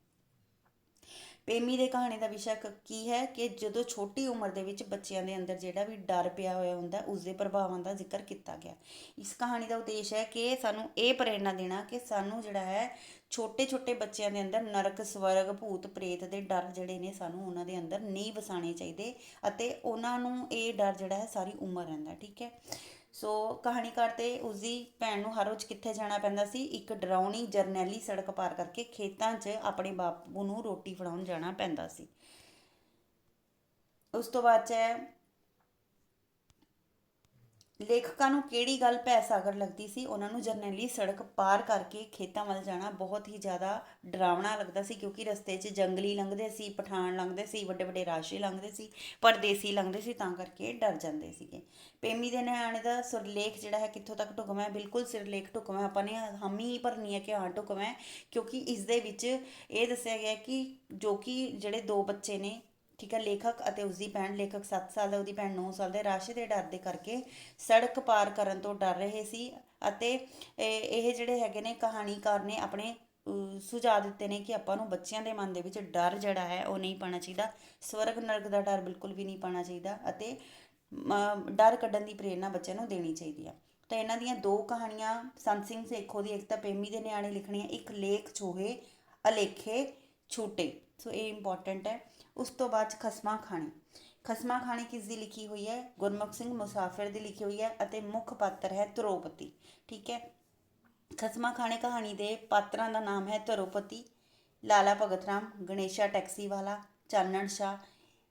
ਪੇਮੀ ਦੇ ਕਹਾਣੀ ਦਾ ਵਿਸ਼ਾ ਕੀ ਹੈ ਕਿ ਜਦੋਂ ਛੋਟੀ ਉਮਰ ਦੇ ਵਿੱਚ ਬੱਚਿਆਂ ਦੇ ਅੰਦਰ ਜਿਹੜਾ ਵੀ ਡਰ ਪਿਆ ਹੋਇਆ ਹੁੰਦਾ, ਉਸਦੇ ਪ੍ਰਭਾਵਾਂ ਦਾ ਜ਼ਿਕਰ ਕੀਤਾ ਗਿਆ। ਇਸ ਕਹਾਣੀ ਦਾ ਉਦੇਸ਼ ਹੈ ਕਿ ਸਾਨੂੰ ਇਹ ਪ੍ਰੇਰਨਾ ਦੇਣਾ ਕਿ ਸਾਨੂੰ ਜਿਹੜਾ ਹੈ ਛੋਟੇ ਬੱਚਿਆਂ ਦੇ ਅੰਦਰ ਨਰਕ, ਸਵਰਗ, ਭੂਤ ਪ੍ਰੇਤ ਦੇ ਡਰ ਜਿਹੜੇ ਨੇ, ਸਾਨੂੰ ਉਹਨਾਂ ਦੇ ਅੰਦਰ ਨਹੀਂ ਵਸਾਉਣੇ ਚਾਹੀਦੇ ਅਤੇ ਉਹਨਾਂ ਨੂੰ ਇਹ ਡਰ ਜਿਹੜਾ ਹੈ ਸਾਰੀ ਉਮਰ ਰਹਿੰਦਾ, ਠੀਕ ਹੈ। ਸੋ ਕਹਾਣੀਕਾਰ ਤੇ ਉਸਦੀ ਭੈਣ ਨੂੰ ਹਰ ਰੋਜ਼ ਕਿੱਥੇ ਜਾਣਾ ਪੈਂਦਾ ਸੀ? ਇੱਕ ਡਰਾਉਣੀ ਜਰਨੈਲੀ ਸੜਕ ਪਾਰ ਕਰਕੇ ਖੇਤਾਂ 'ਚ ਆਪਣੇ ਬਾਪੂ ਨੂੰ ਰੋਟੀ ਫੜਾਉਣ ਜਾਣਾ ਪੈਂਦਾ ਸੀ। ਉਸ ਤੋਂ ਬਾਅਦ 'ਚ ਹੈ, ਲੇਖਕਾਂ ਨੂੰ ਕਿਹੜੀ ਗੱਲ ਭੈ ਸਾਗਰ ਲੱਗਦੀ ਸੀ? ਉਹਨਾਂ ਨੂੰ ਜਰਨੈਲੀ ਸੜਕ ਪਾਰ ਕਰਕੇ ਖੇਤਾਂ ਵੱਲ ਜਾਣਾ ਬਹੁਤ ਹੀ ਜ਼ਿਆਦਾ ਡਰਾਵਣਾ ਲੱਗਦਾ ਸੀ, ਕਿਉਂਕਿ ਰਸਤੇ 'ਚ ਜੰਗਲੀ ਲੰਘਦੇ ਸੀ, ਪਠਾਨ ਲੰਘਦੇ ਸੀ, ਵੱਡੇ ਵੱਡੇ ਰਾਸ਼ੇ ਲੰਘਦੇ ਸੀ, ਪਰਦੇਸੀ ਲੰਘਦੇ ਸੀ, ਤਾਂ ਕਰਕੇ ਡਰ ਜਾਂਦੇ ਸੀਗੇ। ਪੇਮੀ ਦੇ ਨਿਆਣੇ ਦਾ ਸਿਰਲੇਖ ਜਿਹੜਾ ਹੈ ਕਿੱਥੋਂ ਤੱਕ ਢੁਕਵਾਂ ਹੈ? ਬਿਲਕੁਲ ਸਿਰਲੇਖ ਢੁਕਵਾਂ, ਆਪਾਂ ਨੇ ਹਾਮੀ ਹੀ ਭਰਨੀ ਹੈ ਕਿ ਹਾਂ ਢੁਕਵਾਂ ਹੈ, ਕਿਉਂਕਿ ਇਸ ਦੇ ਵਿੱਚ ਇਹ ਦੱਸਿਆ ਗਿਆ ਕਿ ਜੋ ਕਿ ਜਿਹੜੇ ਦੋ ਬੱਚੇ ਨੇ, ਠੀਕ ਹੈ, ਲੇਖਕ ਅਤੇ ਉਸਦੀ ਭੈਣ, ਲੇਖਕ 7 ਸਾਲ ਦਾ, ਉਹਦੀ ਭੈਣ 9 ਸਾਲ ਦੇ, ਰਾਸ਼ੇ ਦੇ ਡਰ ਦੇ ਕਰਕੇ ਸੜਕ ਪਾਰ ਕਰਨ ਤੋਂ ਡਰ ਰਹੇ ਸੀ। ਅਤੇ ਇਹ ਜਿਹੜੇ ਹੈਗੇ ਨੇ ਕਹਾਣੀਕਾਰ ਨੇ ਆਪਣੇ ਸੁਝਾਅ ਦਿੱਤੇ ਨੇ ਕਿ ਆਪਾਂ ਨੂੰ ਬੱਚਿਆਂ ਦੇ ਮਨ ਦੇ ਵਿੱਚ ਡਰ ਜਿਹੜਾ ਹੈ ਉਹ ਨਹੀਂ ਪਾਉਣਾ ਚਾਹੀਦਾ, ਸਵਰਗ ਨਰਕ ਦਾ ਡਰ ਬਿਲਕੁਲ ਵੀ ਨਹੀਂ ਪਾਉਣਾ ਚਾਹੀਦਾ, ਅਤੇ ਡਰ ਕੱਢਣ ਦੀ ਪ੍ਰੇਰਨਾ ਬੱਚਿਆਂ ਨੂੰ ਦੇਣੀ ਚਾਹੀਦੀ ਆ। ਤਾਂ ਇਹਨਾਂ ਦੀਆਂ ਦੋ ਕਹਾਣੀਆਂ ਸੰਤ ਸਿੰਘ ਸੇਖੋਂ ਦੀ, ਇੱਕ ਤਾਂ ਪੇਮੀ ਦੇ ਨਿਆਣੇ ਲਿਖਣੀ ਹੈ, ਇੱਕ ਲੇਖ ਚੋਹੇ ਅਲੇਖੇ ਛੂਟੇ। ਸੋ ਇਹ ਇੰਪੋਰਟੈਂਟ ਹੈ। ਉਸ ਤੋਂ ਬਾਅਦ ਖਸਮਾਂ ਖਾਣੀ। ਖਸਮਾਂ ਖਾਣੀ ਕਿਸ ਦੀ ਲਿਖੀ ਹੋਈ ਹੈ? ਗੁਰਮੁਖ ਸਿੰਘ ਮੁਸਾਫਿਰ ਦੀ ਲਿਖੀ ਹੋਈ ਹੈ, ਅਤੇ ਮੁੱਖ ਪਾਤਰ ਹੈ ਧਰੋਪਤੀ। ਠੀਕ ਹੈ, ਖਸਮਾਂ ਖਾਣੇ ਕਹਾਣੀ ਦੇ ਪਾਤਰਾਂ ਦਾ ਨਾਮ ਹੈ ਧਰੋਪਤੀ, ਲਾਲਾ ਭਗਤ ਰਾਮ, ਗਣੇਸ਼ਾ ਟੈਕਸੀ ਵਾਲਾ, ਚਾਨਣ ਸ਼ਾਹ,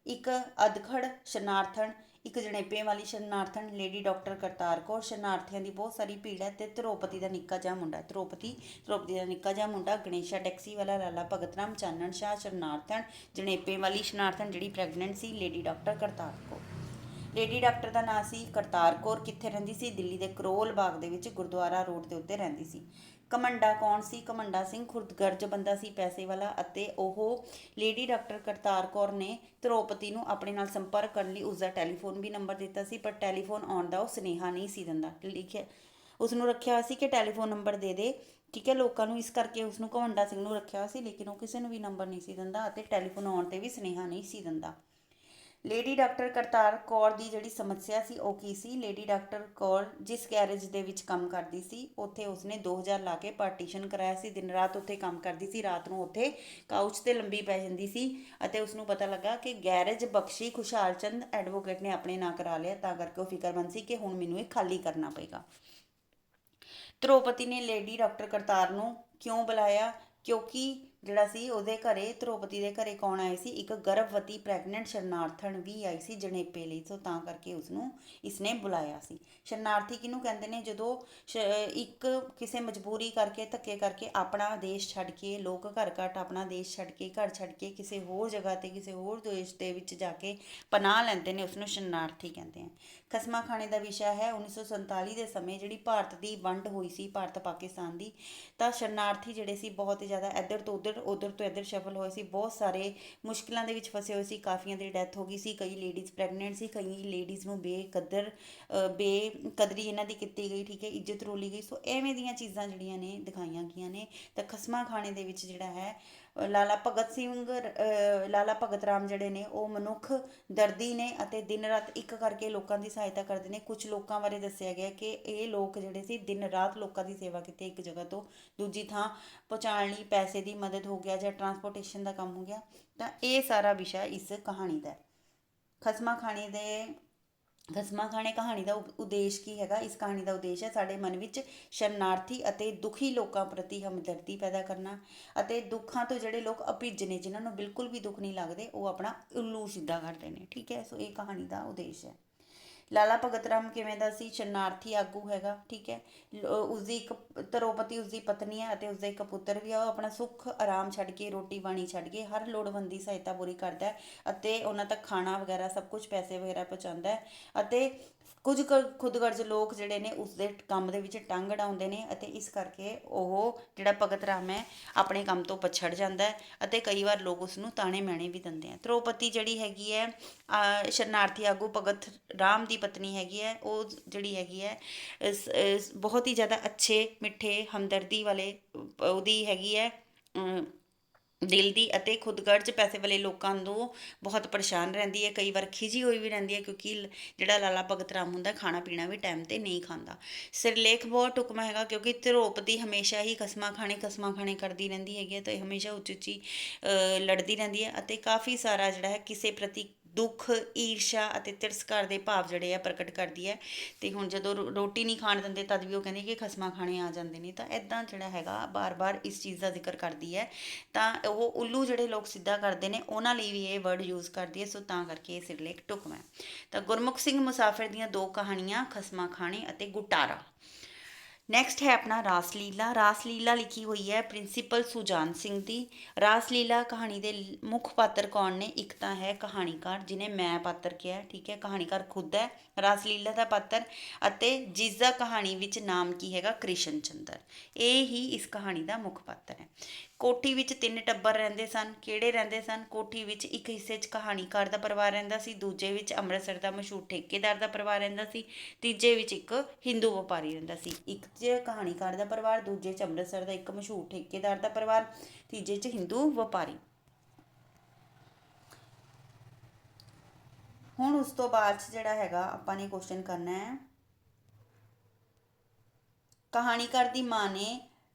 ਇੱਕ ਅਧਖੜ ਸ਼ਰਨਾਰਥਣ, ਇੱਕ ਜਣੇਪੇ ਵਾਲੀ ਸ਼ਰਨਾਰਥਣ, ਲੇਡੀ ਡਾਕਟਰ ਕਰਤਾਰ ਕੌਰ, ਸ਼ਰਨਾਰਥੀਆਂ ਦੀ ਬਹੁਤ ਸਾਰੀ ਭੀੜ ਹੈ, ਤੇ ਧਰੋਪਤੀ ਦਾ ਨਿੱਕਾ ਜਿਹਾ ਮੁੰਡਾ, ਧਰੋਪਤੀ ਦਾ ਨਿੱਕਾ ਜਿਹਾ ਮੁੰਡਾ, ਗਣੇਸ਼ਾ ਟੈਕਸੀ ਵਾਲਾ, ਲਾਲਾ ਭਗਤ ਰਾਮ, ਚਾਨਣ ਸ਼ਾਹ ਸ਼ਰਨਾਰਥਣ, ਜਣੇਪੇ ਵਾਲੀ ਸ਼ਰਨਾਰਥਣ ਜਿਹੜੀ ਪ੍ਰੈਗਨੈਂਟ ਸੀ, lady doctor Kartar Kaur. Lady doctor ਦਾ ਨਾਂ ਸੀ ਕਰਤਾਰ ਕੌਰ। ਕਿੱਥੇ ਰਹਿੰਦੀ ਸੀ? ਦਿੱਲੀ ਦੇ ਕਰੋਲ ਬਾਗ ਦੇ ਵਿੱਚ ਗੁਰਦੁਆਰਾ ਰੋਡ ਦੇ ਉੱਤੇ ਰਹਿੰਦੀ ਸੀ। ਘਮੰਡਾ ਕੌਣ ਸੀ? ਘਮੰਡਾ ਸਿੰਘ ਖੁਰਦਗਰਜ ਬੰਦਾ ਸੀ, ਪੈਸੇ ਵਾਲਾ, ਅਤੇ ਉਹ ਲੇਡੀ ਡਾਕਟਰ ਕਰਤਾਰ ਕੌਰ ਨੇ ਧਰੋਪਤੀ ਨੂੰ ਆਪਣੇ ਨਾਲ ਸੰਪਰਕ ਕਰਨ ਲਈ ਉਸਦਾ ਟੈਲੀਫੋਨ ਵੀ ਨੰਬਰ ਦਿੱਤਾ ਸੀ, ਪਰ ਟੈਲੀਫੋਨ ਆਉਣ ਦਾ ਉਹ ਸੁਨੇਹਾ ਨਹੀਂ ਸੀ ਦਿੰਦਾ। ਲਿਖਿਆ ਉਸਨੂੰ ਰੱਖਿਆ ਹੋਇਆ ਸੀ ਕਿ ਟੈਲੀਫੋਨ ਨੰਬਰ ਦੇ ਦੇ, ਠੀਕ ਹੈ, ਲੋਕਾਂ ਨੂੰ, ਇਸ ਕਰਕੇ ਉਸਨੂੰ ਘਮੰਡਾ ਸਿੰਘ ਨੂੰ ਰੱਖਿਆ ਹੋਇਆ ਸੀ, ਲੇਕਿਨ ਉਹ ਕਿਸੇ ਨੂੰ ਵੀ ਨੰਬਰ ਨਹੀਂ ਸੀ ਦਿੰਦਾ, ਅਤੇ ਟੈਲੀਫੋਨ ਆਉਣ 'ਤੇ ਵੀ ਸੁਨੇਹਾ ਨਹੀਂ ਸੀ ਦਿੰਦਾ। ਲੇਡੀ ਡਾਕਟਰ ਕਰਤਾਰ ਕੌਰ ਦੀ ਜਿਹੜੀ ਸਮੱਸਿਆ ਸੀ ਉਹ ਕੀ ਸੀ? ਲੇਡੀ ਡਾਕਟਰ ਕੌਰ ਜਿਸ ਗੈਰੇਜ ਦੇ ਵਿੱਚ ਕੰਮ ਕਰਦੀ ਸੀ, ਉੱਥੇ ਉਸਨੇ 2000 ਲਾ ਕੇ ਪਾਰਟੀਸ਼ਨ ਕਰਾਇਆ ਸੀ। ਦਿਨ ਰਾਤ ਉੱਥੇ ਕੰਮ ਕਰਦੀ ਸੀ, ਰਾਤ ਨੂੰ ਉੱਥੇ ਕਾਊਚ 'ਤੇ ਲੰਬੀ ਪੈ ਜਾਂਦੀ ਸੀ, ਅਤੇ ਉਸਨੂੰ ਪਤਾ ਲੱਗਾ ਕਿ ਗੈਰੇਜ ਬਖਸ਼ੀ ਖੁਸ਼ਹਾਲ ਚੰਦ ਐਡਵੋਕੇਟ ਨੇ ਆਪਣੇ ਨਾਂ ਕਰਾ ਲਿਆ, ਤਾਂ ਕਰਕੇ ਉਹ ਫਿਕਰਮੰਦ ਸੀ ਕਿ ਹੁਣ ਮੈਨੂੰ ਇਹ ਖਾਲੀ ਕਰਨਾ ਪਏਗਾ। ਧਰੋਪਤੀ ਨੇ ਲੇਡੀ ਡਾਕਟਰ ਕਰਤਾਰ ਨੂੰ ਕਿਉਂ ਬੁਲਾਇਆ? ਕਿਉਂਕਿ ਜਿਹੜਾ ਸੀ ਉਹਦੇ ਘਰੇ, ਧਰੋਪਤੀ ਦੇ ਘਰੇ ਕੌਣ ਆਏ ਸੀ? ਇੱਕ ਗਰਭਵਤੀ ਪ੍ਰੈਗਨੈਂਟ ਸ਼ਰਨਾਰਥਣ ਵੀ ਆਈ ਸੀ ਜਣੇਪੇ ਲਈ, ਸੋ ਤਾਂ ਕਰਕੇ ਉਸਨੂੰ ਇਸਨੇ ਬੁਲਾਇਆ ਸੀ। ਸ਼ਰਨਾਰਥੀ ਕਿਹਨੂੰ ਕਹਿੰਦੇ ਨੇ? ਜਦੋਂ ਇੱਕ ਕਿਸੇ ਮਜਬੂਰੀ ਕਰਕੇ, ਧੱਕੇ ਕਰਕੇ ਆਪਣਾ ਦੇਸ਼ ਛੱਡ ਕੇ, ਲੋਕ ਘਰ ਘੱਟ ਆਪਣਾ ਦੇਸ਼ ਛੱਡ ਕੇ, ਘਰ ਛੱਡ ਕੇ ਕਿਸੇ ਹੋਰ ਜਗ੍ਹਾ 'ਤੇ, ਕਿਸੇ ਹੋਰ ਦੇਸ਼ ਦੇ ਵਿੱਚ ਜਾ ਕੇ ਪਨਾਹ ਲੈਂਦੇ ਨੇ, ਉਸਨੂੰ ਸ਼ਰਨਾਰਥੀ ਕਹਿੰਦੇ ਆ। ਖਸਮਾਂ ਖਾਣੇ ਦਾ ਵਿਸ਼ਾ ਹੈ 1947 ਦੇ ਸਮੇਂ ਜਿਹੜੀ ਭਾਰਤ ਦੀ ਵੰਡ ਹੋਈ ਸੀ, ਭਾਰਤ ਪਾਕਿਸਤਾਨ ਦੀ, ਤਾਂ ਸ਼ਰਨਾਰਥੀ ਜਿਹੜੇ ਸੀ ਬਹੁਤ ਜ਼ਿਆਦਾ ਇੱਧਰ ਤੋਂ ਉੱਧਰ, ਉੱਧਰ ਤੋਂ ਇੱਧਰ ਸ਼ਫਲ ਹੋਏ ਸੀ, ਬਹੁਤ ਸਾਰੇ ਮੁਸ਼ਕਿਲਾਂ ਦੇ ਵਿੱਚ ਫਸੇ ਹੋਏ ਸੀ, ਕਾਫੀਆਂ ਦੀ ਡੈਥ ਹੋ ਗਈ ਸੀ, ਕਈ ਲੇਡੀਜ਼ ਪ੍ਰੈਗਨੈਂਟ ਸੀ, ਕਈ ਲੇਡੀਜ਼ ਨੂੰ ਬੇਕਦਰੀ ਇਹਨਾਂ ਦੀ ਕੀਤੀ ਗਈ, ਠੀਕ ਹੈ, ਇੱਜ਼ਤ ਰੋਲੀ ਗਈ। ਸੋ ਐਵੇਂ ਦੀਆਂ ਚੀਜ਼ਾਂ ਜਿਹੜੀਆਂ ਨੇ ਦਿਖਾਈਆਂ ਗਈਆਂ ਨੇ। ਤਾਂ ਖਸਮਾਂ ਖਾਣੇ ਦੇ ਵਿੱਚ ਜਿਹੜਾ ਹੈ ਲਾਲਾ ਭਗਤ ਰਾਮ ਜਿਹੜੇ ਨੇ ਉਹ ਮਨੁੱਖ ਦਰਦੀ ਨੇ, ਅਤੇ ਦਿਨ ਰਾਤ ਇੱਕ ਕਰਕੇ ਲੋਕਾਂ ਦੀ ਸਹਾਇਤਾ ਕਰਦੇ ਨੇ। ਕੁਝ ਲੋਕਾਂ ਬਾਰੇ ਦੱਸਿਆ ਗਿਆ ਕਿ ਇਹ ਲੋਕ ਜਿਹੜੇ ਸੀ ਦਿਨ ਰਾਤ ਲੋਕਾਂ ਦੀ ਸੇਵਾ ਕੀਤੀ, ਇੱਕ ਜਗ੍ਹਾ ਤੋਂ ਦੂਜੀ ਥਾਂ ਪਹੁੰਚਾਉਣ ਲਈ ਪੈਸੇ ਦੀ ਮਦਦ ਹੋ ਗਿਆ, ਜਾਂ ਟਰਾਂਸਪੋਰਟੇਸ਼ਨ ਦਾ ਕੰਮ ਹੋ ਗਿਆ। ਤਾਂ ਇਹ ਸਾਰਾ ਵਿਸ਼ਾ ਇਸ ਕਹਾਣੀ ਦਾ। ਖਸਮਾਂ ਖਾਣੇ ਕਹਾਣੀ ਦਾ ਉਦੇਸ਼ ਕੀ ਹੈਗਾ? ਇਸ ਕਹਾਣੀ ਦਾ ਉਦੇਸ਼ ਹੈ ਸਾਡੇ ਮਨ ਵਿੱਚ ਸ਼ਰਨਾਰਥੀ ਅਤੇ ਦੁਖੀ ਲੋਕਾਂ ਪ੍ਰਤੀ ਹਮਦਰਦੀ ਪੈਦਾ ਕਰਨਾ, ਅਤੇ ਦੁੱਖਾਂ ਤੋਂ ਜਿਹੜੇ ਲੋਕ ਅਭਿੱਜ ਨੇ, ਜਿਨ੍ਹਾਂ ਨੂੰ ਬਿਲਕੁਲ ਵੀ ਦੁੱਖ ਨਹੀਂ ਲੱਗਦੇ, ਉਹ ਆਪਣਾ ਉੱਲੂ ਸਿੱਧਾ ਕਰਦੇ ਨੇ, ਠੀਕ ਹੈ। ਸੋ ਇਹ ਕਹਾਣੀ ਦਾ ਉਦੇਸ਼ ਹੈ। ਲਾਲਾ ਭਗਤ ਰਾਮ ਕਿਵੇਂ ਦਾ ਸੀ? ਸ਼ਰਨਾਰਥੀ ਆਗੂ ਹੈਗਾ, ਠੀਕ ਹੈ। ਉਸਦੀ ਇੱਕ ਧਰੋਪਤੀ ਉਸਦੀ ਪਤਨੀ ਹੈ, ਅਤੇ ਉਸਦਾ ਇੱਕ ਪੁੱਤਰ ਵੀ ਆ। ਉਹ ਆਪਣਾ ਸੁੱਖ ਆਰਾਮ ਛੱਡ ਕੇ, ਰੋਟੀ ਪਾਣੀ ਛੱਡ ਕੇ ਹਰ ਲੋੜਵੰਦ ਦੀ ਸਹਾਇਤਾ ਪੂਰੀ ਕਰਦਾ ਹੈ, ਅਤੇ ਉਹਨਾਂ ਤੱਕ ਖਾਣਾ ਵਗੈਰਾ ਸਭ ਕੁਝ, ਪੈਸੇ ਵਗੈਰਾ ਪਹੁੰਚਾਉਂਦਾ ਹੈ। ਅਤੇ ਕੁਝ ਖੁਦਗਰਜ਼ ਲੋਕ ਜਿਹੜੇ ਨੇ ਉਸਦੇ ਕੰਮ ਦੇ ਵਿੱਚ ਟੰਗ ਅੜਾਉਂਦੇ ਨੇ, ਅਤੇ ਇਸ ਕਰਕੇ ਉਹ ਜਿਹੜਾ ਭਗਤ ਰਾਮ ਹੈ ਆਪਣੇ ਕੰਮ ਤੋਂ ਪਛੜ ਜਾਂਦਾ ਹੈ, ਅਤੇ ਕਈ ਵਾਰ ਲੋਕ ਉਸਨੂੰ ਤਾਣੇ ਮਿਹਣੇ ਵੀ ਦਿੰਦੇ ਆ। ਧਰੋਪਤੀ ਜਿਹੜੀ ਹੈਗੀ ਹੈ ਸ਼ਰਨਾਰਥੀ ਆਗੂ ਭਗਤ ਰਾਮ ਦੀ ਪਤਨੀ ਹੈਗੀ ਹੈ, ਉਹ ਜਿਹੜੀ ਹੈਗੀ ਹੈ ਬਹੁਤ ਹੀ ਜ਼ਿਆਦਾ ਅੱਛੇ, ਮਿੱਠੇ, ਹਮਦਰਦੀ ਵਾਲੇ ਉਹਦੀ ਹੈਗੀ ਹੈ ਦਿਲ ਦੀ, ਅਤੇ ਖੁਦਗਰਜ਼ ਪੈਸੇ ਵਾਲੇ ਲੋਕਾਂ ਨੂੰ ਬਹੁਤ ਪਰੇਸ਼ਾਨ ਰਹਿੰਦੀ ਹੈ, ਕਈ ਵਾਰ ਖਿਜੀ ਹੋਈ ਵੀ ਰਹਿੰਦੀ ਹੈ, ਕਿਉਂਕਿ ਜਿਹੜਾ ਲਾਲਾ ਭਗਤ ਰਾਮ ਹੁੰਦਾ ਖਾਣਾ ਪੀਣਾ ਵੀ ਟਾਈਮ 'ਤੇ ਨਹੀਂ ਖਾਂਦਾ। ਸਿਰਲੇਖ ਬਹੁਤ ਢੁਕਵਾਂ ਹੈਗਾ, ਕਿਉਂਕਿ ਧਰੋਪਤੀ ਹਮੇਸ਼ਾ ਹੀ ਖਸਮਾਂ ਖਾਣੇ ਕਰਦੀ ਰਹਿੰਦੀ ਹੈਗੀ ਹੈ, ਅਤੇ ਹਮੇਸ਼ਾ ਉੱਚੀ ਉੱਚੀ ਲੜਦੀ ਰਹਿੰਦੀ ਹੈ, ਅਤੇ ਕਾਫੀ ਸਾਰਾ ਜਿਹੜਾ ਹੈ ਕਿਸੇ ਪ੍ਰਤੀ ਦੁੱਖ, ਈਰਸ਼ਾ ਅਤੇ ਤਿਰਸਕਾਰ ਦੇ ਭਾਵ ਜਿਹੜੇ ਆ ਪ੍ਰਗਟ ਕਰਦੀ ਹੈ। ਅਤੇ ਹੁਣ ਜਦੋਂ ਰੋਟੀ ਨਹੀਂ ਖਾਣ ਦਿੰਦੇ ਤਦ ਵੀ ਉਹ ਕਹਿੰਦੇ ਕਿ ਖਸਮਾਂ ਖਾਣੇ ਆ ਜਾਂਦੇ ਨੇ। ਤਾਂ ਇੱਦਾਂ ਜਿਹੜਾ ਹੈਗਾ ਬਾਰ-ਬਾਰ ਇਸ ਚੀਜ਼ ਦਾ ਜ਼ਿਕਰ ਕਰਦੀ ਹੈ। ਤਾਂ ਉਹ ਉੱਲੂ ਜਿਹੜੇ ਲੋਕ ਸਿੱਧਾ ਕਰਦੇ ਨੇ ਉਹਨਾਂ ਲਈ ਵੀ ਇਹ ਵਰਡ ਯੂਜ਼ ਕਰਦੀ ਹੈ, ਸੋ ਤਾਂ ਕਰਕੇ ਇਹ ਸਿਰਲੇਖ ਢੁਕਵਾਂ ਹੈ। ਤਾਂ ਗੁਰਮੁਖ ਸਿੰਘ ਮੁਸਾਫਿਰ ਦੀਆਂ 2 ਕਹਾਣੀਆਂ, ਖਸਮਾਂ ਖਾਣੇ ਅਤੇ ਗੁਟਾਰਾ। ਨੈਕਸਟ ਹੈ ਆਪਣਾ ਰਾਸ ਲੀਲਾ। ਰਾਸ ਲੀਲਾ ਲਿਖੀ ਹੋਈ ਹੈ ਪ੍ਰਿੰਸੀਪਲ ਸੁਜਾਨ ਸਿੰਘ ਦੀ। ਰਾਸ ਲੀਲਾ ਕਹਾਣੀ ਦੇ ਮੁੱਖ ਪਾਤਰ ਕੌਣ ਨੇ? ਇੱਕ ਤਾਂ ਹੈ ਕਹਾਣੀਕਾਰ, ਜਿਹਨੇ ਮੈਂ ਪਾਤਰ ਕਿਹਾ, ਠੀਕ ਹੈ, ਕਹਾਣੀਕਾਰ ਖੁਦ ਹੈ ਰਾਸ ਲੀਲਾ ਦਾ ਪਾਤਰ, ਅਤੇ ਜਿਸ ਦਾ ਕਹਾਣੀ ਵਿੱਚ ਨਾਮ ਕੀ ਹੈਗਾ? ਕ੍ਰਿਸ਼ਨ ਚੰਦਰ। ਇਹ ਹੀ ਇਸ ਕਹਾਣੀ ਦਾ ਮੁੱਖ ਪਾਤਰ ਹੈ। ਕੋਠੀ ਵਿੱਚ 3 ਟੱਬਰ ਰਹਿੰਦੇ ਸਨ। ਕਿਹੜੇ ਰਹਿੰਦੇ ਸਨ? ਕੋਠੀ ਵਿੱਚ ਇੱਕ ਹਿੱਸੇ 'ਚ ਕਹਾਣੀਕਾਰ ਦਾ ਪਰਿਵਾਰ ਰਹਿੰਦਾ ਸੀ, ਦੂਜੇ ਵਿੱਚ ਅੰਮ੍ਰਿਤਸਰ ਦਾ ਮਸ਼ਹੂਰ ਠੇਕੇਦਾਰ ਦਾ ਪਰਿਵਾਰ ਰਹਿੰਦਾ ਸੀ, ਤੀਜੇ ਵਿੱਚ ਇੱਕ ਹਿੰਦੂ ਵਪਾਰੀ ਰਹਿੰਦਾ ਸੀ। ਇੱਕ 'ਚ ਕਹਾਣੀਕਾਰ ਦਾ ਪਰਿਵਾਰ, ਦੂਜੇ 'ਚ ਅੰਮ੍ਰਿਤਸਰ ਦਾ ਇੱਕ ਮਸ਼ਹੂਰ ਠੇਕੇਦਾਰ ਦਾ ਪਰਿਵਾਰ, ਤੀਜੇ 'ਚ ਹਿੰਦੂ ਵਪਾਰੀ। ਹੁਣ ਉਸ ਤੋਂ ਬਾਅਦ ਜਿਹੜਾ ਹੈਗਾ ਆਪਾਂ ਨੇ ਕੁਐਸਚਨ ਕਰਨਾ ਹੈ, ਕਹਾਣੀਕਾਰ ਦੀ ਮਾਂ ਨੇ